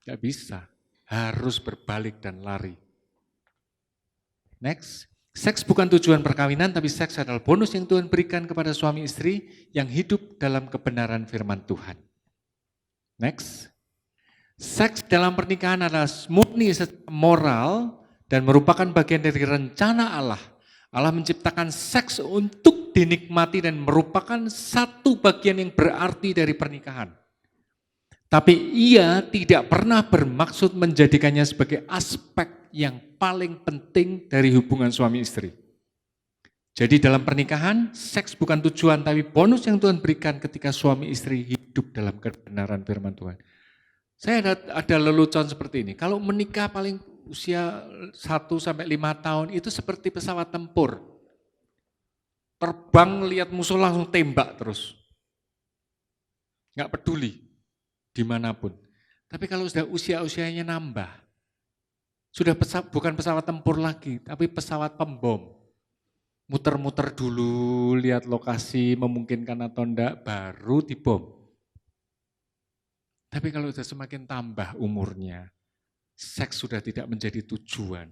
Speaker 4: Tidak bisa, harus berbalik dan lari. Next, seks bukan tujuan perkawinan tapi seks adalah bonus yang Tuhan berikan kepada suami istri yang hidup dalam kebenaran firman Tuhan. Next, seks dalam pernikahan adalah murni secara moral dan merupakan bagian dari rencana Allah. Allah menciptakan seks untuk dinikmati dan merupakan satu bagian yang berarti dari pernikahan. Tapi ia tidak pernah bermaksud menjadikannya sebagai aspek yang paling penting dari hubungan suami istri. Jadi dalam pernikahan, seks bukan tujuan tapi bonus yang Tuhan berikan ketika suami istri hidup dalam kebenaran firman Tuhan. Saya ada lelucon seperti ini, kalau menikah paling usia 1-5 tahun itu seperti pesawat tempur. Terbang lihat musuh langsung tembak terus. Nggak peduli dimanapun. Tapi kalau sudah usia-usianya nambah, sudah bukan pesawat tempur lagi, tapi pesawat pembom. Muter-muter dulu, lihat lokasi memungkinkan atau enggak, baru dibom. Tapi kalau sudah semakin tambah umurnya, seks sudah tidak menjadi tujuan.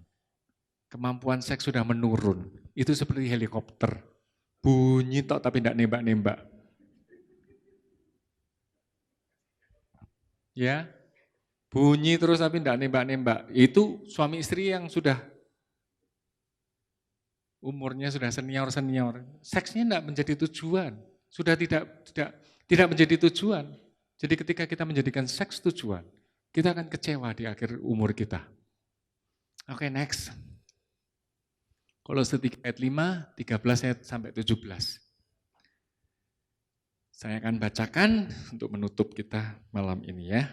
Speaker 4: Kemampuan seks sudah menurun. Itu seperti helikopter. Bunyi tok tapi tidak nembak-nembak. Ya, bunyi terus tapi tidak nembak-nembak. Itu suami istri yang sudah umurnya sudah senior-senior. Seksnya tidak menjadi tujuan. Sudah tidak menjadi tujuan. Jadi ketika kita menjadikan seks tujuan, kita akan kecewa di akhir umur kita. Oke, next. Kolose 3 ayat 5, 13 ayat sampai 17. Saya akan bacakan untuk menutup kita malam ini ya.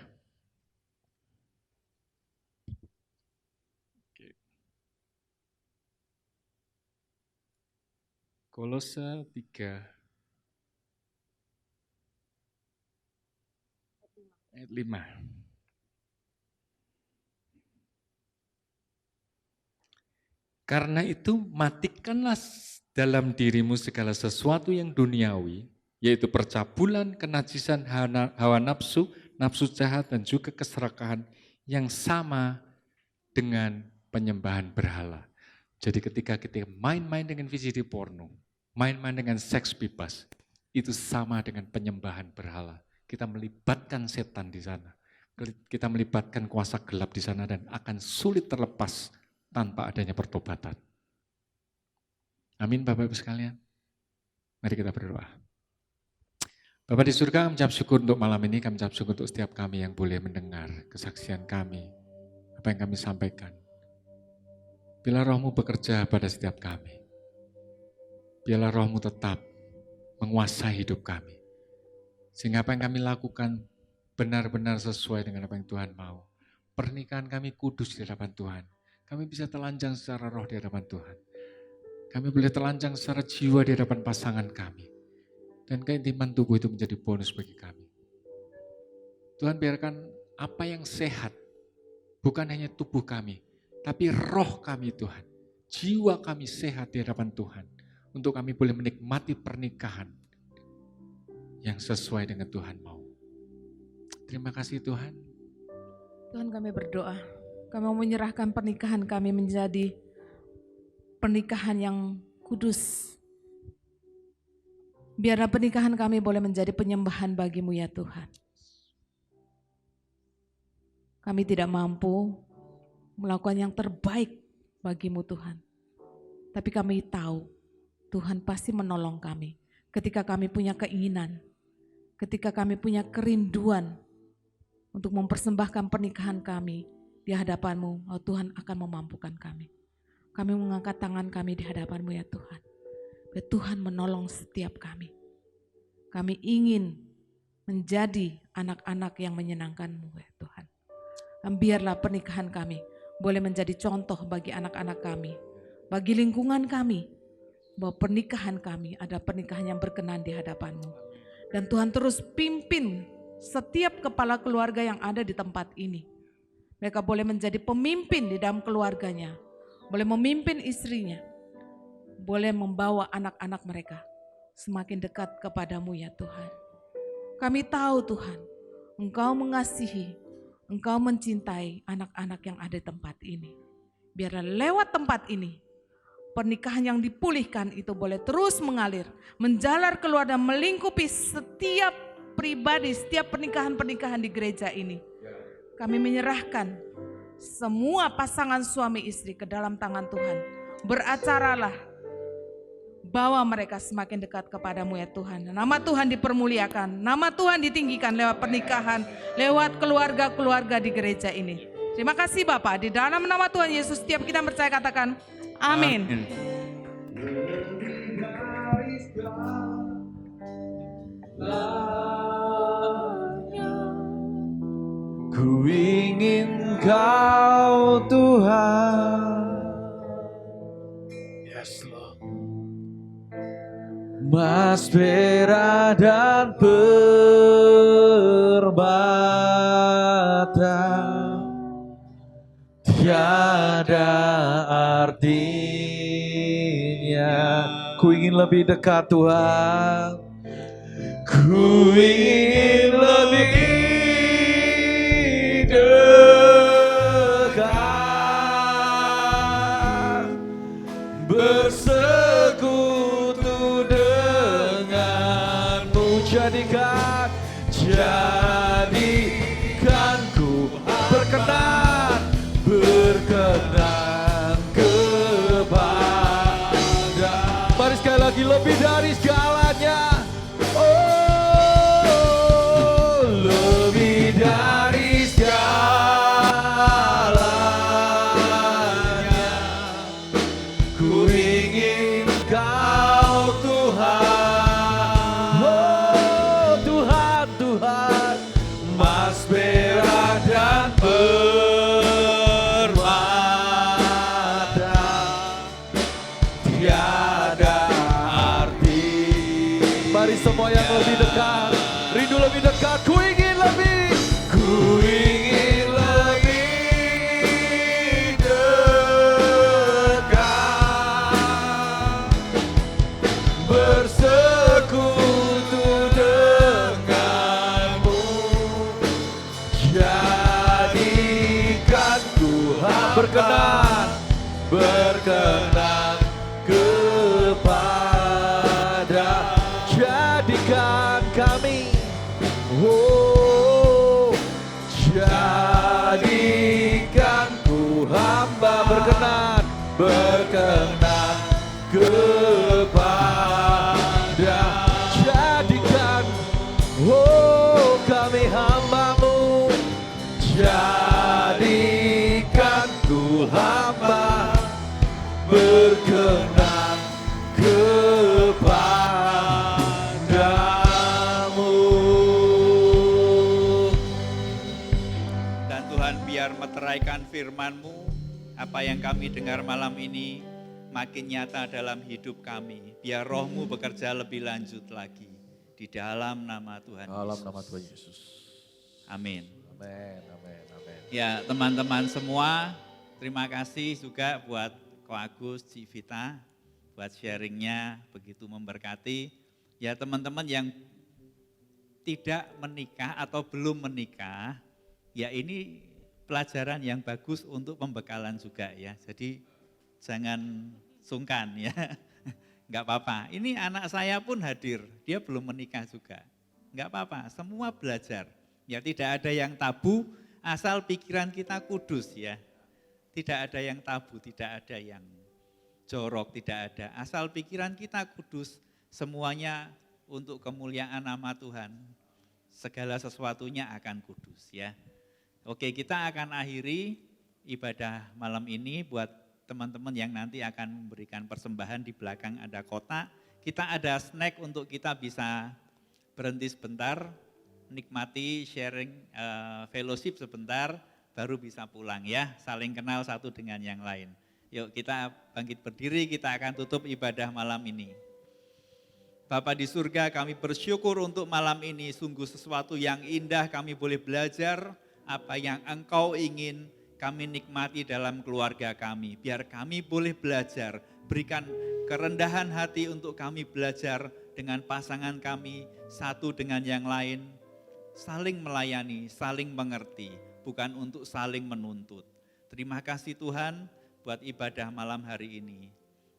Speaker 4: Kolose 3 ayat 5. Karena itu matikanlah dalam dirimu segala sesuatu yang duniawi, yaitu percabulan, kenajisan, hawa nafsu, nafsu jahat, dan juga keserakahan yang sama dengan penyembahan berhala. Jadi ketika kita main-main dengan VCD porno, main-main dengan seks bebas, itu sama dengan penyembahan berhala. Kita melibatkan setan di sana. Kita melibatkan kuasa gelap di sana dan akan sulit terlepas tanpa adanya pertobatan. Amin Bapak Ibu sekalian. Mari kita berdoa. Bapak di surga, kami ucap syukur untuk malam ini, kami ucap syukur untuk setiap kami yang boleh mendengar kesaksian kami, apa yang kami sampaikan. Biarlah Roh-Mu bekerja pada setiap kami. Biarlah Roh-Mu tetap menguasai hidup kami. Sehingga apa yang kami lakukan benar-benar sesuai dengan apa yang Tuhan mau. Pernikahan kami kudus di hadapan Tuhan. Kami bisa telanjang secara roh di hadapan Tuhan. Kami boleh telanjang secara jiwa di hadapan pasangan kami. Dan keintiman tubuh itu menjadi bonus bagi kami. Tuhan biarkan apa yang sehat, bukan hanya tubuh kami, tapi roh kami Tuhan. Jiwa kami sehat di hadapan Tuhan. Untuk kami boleh menikmati pernikahan yang sesuai dengan Tuhan mau. Terima kasih Tuhan.
Speaker 3: Tuhan kami berdoa. Kami mau menyerahkan pernikahan kami menjadi pernikahan yang kudus. Biarlah pernikahan kami boleh menjadi penyembahan bagi-Mu ya Tuhan. Kami tidak mampu melakukan yang terbaik bagi-Mu Tuhan. Tapi kami tahu Tuhan pasti menolong kami. Ketika kami punya keinginan, ketika kami punya kerinduan untuk mempersembahkan pernikahan kami di hadapan-Mu, oh Tuhan akan memampukan kami. Kami mengangkat tangan kami di hadapan-Mu ya Tuhan. Biar Tuhan menolong setiap kami. Kami ingin menjadi anak-anak yang menyenangkan-Mu ya Tuhan. Dan biarlah pernikahan kami boleh menjadi contoh bagi anak-anak kami, bagi lingkungan kami, bahwa pernikahan kami ada pernikahan yang berkenan di hadapan-Mu. Dan Tuhan terus pimpin setiap kepala keluarga yang ada di tempat ini. Mereka boleh menjadi pemimpin di dalam keluarganya, boleh memimpin istrinya, boleh membawa anak-anak mereka semakin dekat kepadamu ya Tuhan. Kami tahu Tuhan, Engkau mengasihi, Engkau mencintai anak-anak yang ada di tempat ini. Biarlah lewat tempat ini, pernikahan yang dipulihkan itu boleh terus mengalir, menjalar keluar dan melingkupi setiap pribadi, setiap pernikahan-pernikahan di gereja ini. Kami menyerahkan semua pasangan suami istri ke dalam tangan Tuhan. Beracaralah, bawa mereka semakin dekat kepadamu ya Tuhan. Nama Tuhan dipermuliakan, nama Tuhan ditinggikan lewat pernikahan, lewat keluarga-keluarga di gereja ini. Terima kasih Bapak, di dalam nama Tuhan Yesus setiap kita percaya katakan amin.
Speaker 2: Ku ingin Kau Tuhan, yes Lord, Mas merah dan permata, tiada artinya. Ku ingin lebih dekat Tuhan, ku ingin lebih dekat, bersekutu denganmu. Jadikanku berkenan kepada. Mari sekali lagi, lebih dari segalanya. Oh, lebih dari segalanya. Ku ingin Kau Tuhan. Oh Tuhan, Tuhan, Mas merah dan permata, tiada arti. Mari semua yang lebih dekat, rindu lebih dekat. Ku ingin lebih, ku ingin lebih dekat, bersekutu denganmu. Jadikan Tuhan berkenan kepada. Jadikan kami, oh, jadikan ku hamba berkenan kepada. Jadikan, oh, kami hamba-Mu. Jadikan ku hamba berkenan kepadamu.
Speaker 5: Dan Tuhan biar meteraikan firman-Mu, apa yang kami dengar malam ini makin nyata dalam hidup kami. Biar Roh-Mu bekerja lebih lanjut lagi di dalam nama Tuhan Yesus.
Speaker 2: Dalam nama Tuhan Yesus.
Speaker 5: Amin.
Speaker 2: Amin, amin, amin.
Speaker 5: Ya teman-teman semua, terima kasih juga buat Ko Agus, Cik Vita, buat sharingnya begitu memberkati. Ya teman-teman yang tidak menikah atau belum menikah, ya ini pelajaran yang bagus untuk pembekalan juga ya. Jadi jangan sungkan ya, enggak apa-apa. Ini anak saya pun hadir, dia belum menikah juga. Enggak apa-apa, semua belajar. Ya tidak ada yang tabu, asal pikiran kita kudus ya. Tidak ada yang tabu, tidak ada yang jorok, tidak ada. Asal pikiran kita kudus, semuanya untuk kemuliaan nama Tuhan. Segala sesuatunya akan kudus ya. Oke, kita akan akhiri ibadah malam ini buat teman-teman yang nanti akan memberikan persembahan. Di belakang ada kotak. Kita ada snack untuk kita bisa berhenti sebentar, nikmati sharing fellowship sebentar, baru bisa pulang ya, saling kenal satu dengan yang lain. Yuk kita bangkit berdiri, kita akan tutup ibadah malam ini. Bapa di surga, kami bersyukur untuk malam ini, sungguh sesuatu yang indah kami boleh belajar apa yang Engkau ingin kami nikmati dalam keluarga kami. Biar kami boleh belajar, berikan kerendahan hati untuk kami belajar dengan pasangan kami, satu dengan yang lain, saling melayani, saling mengerti, bukan untuk saling menuntut. Terima kasih Tuhan buat ibadah malam hari ini.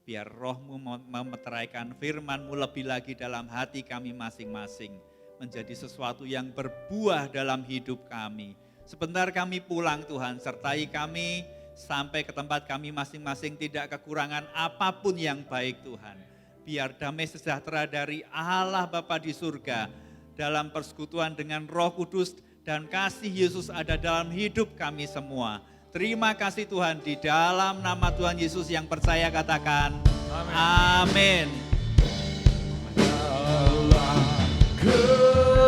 Speaker 5: Biar roh-Mu memeteraikan firman-Mu lebih lagi dalam hati kami masing-masing. Menjadi sesuatu yang berbuah dalam hidup kami. Sebentar kami pulang Tuhan, sertai kami sampai ke tempat kami masing-masing, tidak kekurangan apapun yang baik Tuhan. Biar damai sejahtera dari Allah Bapa di surga, dalam persekutuan dengan Roh Kudus dan kasih Yesus ada dalam hidup kami semua. Terima kasih Tuhan, di dalam nama Tuhan Yesus yang percaya katakan amin.
Speaker 2: Kemuliaan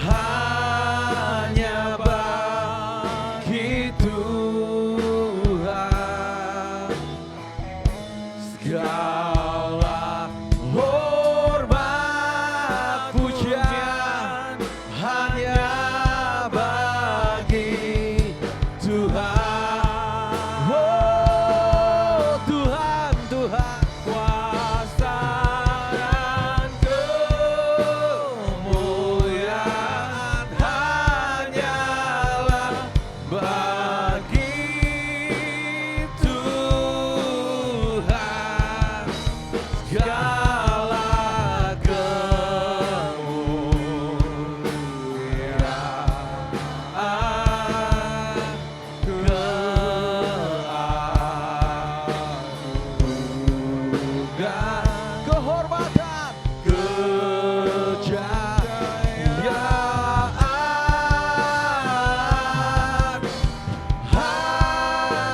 Speaker 2: hanya bagi Tuhan, segala hormat pujian hanya bagi Tuhan. Oh Tuhan, Tuhan kuasa dan kemuliaan hanyalah bagi Tuhan, segala kemuliaan, kehormatan, kejayaan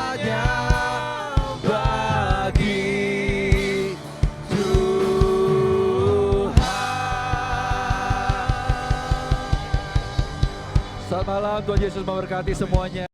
Speaker 2: hanya bagi Tuhan. Selamat malam, Tuhan Yesus memberkati semuanya.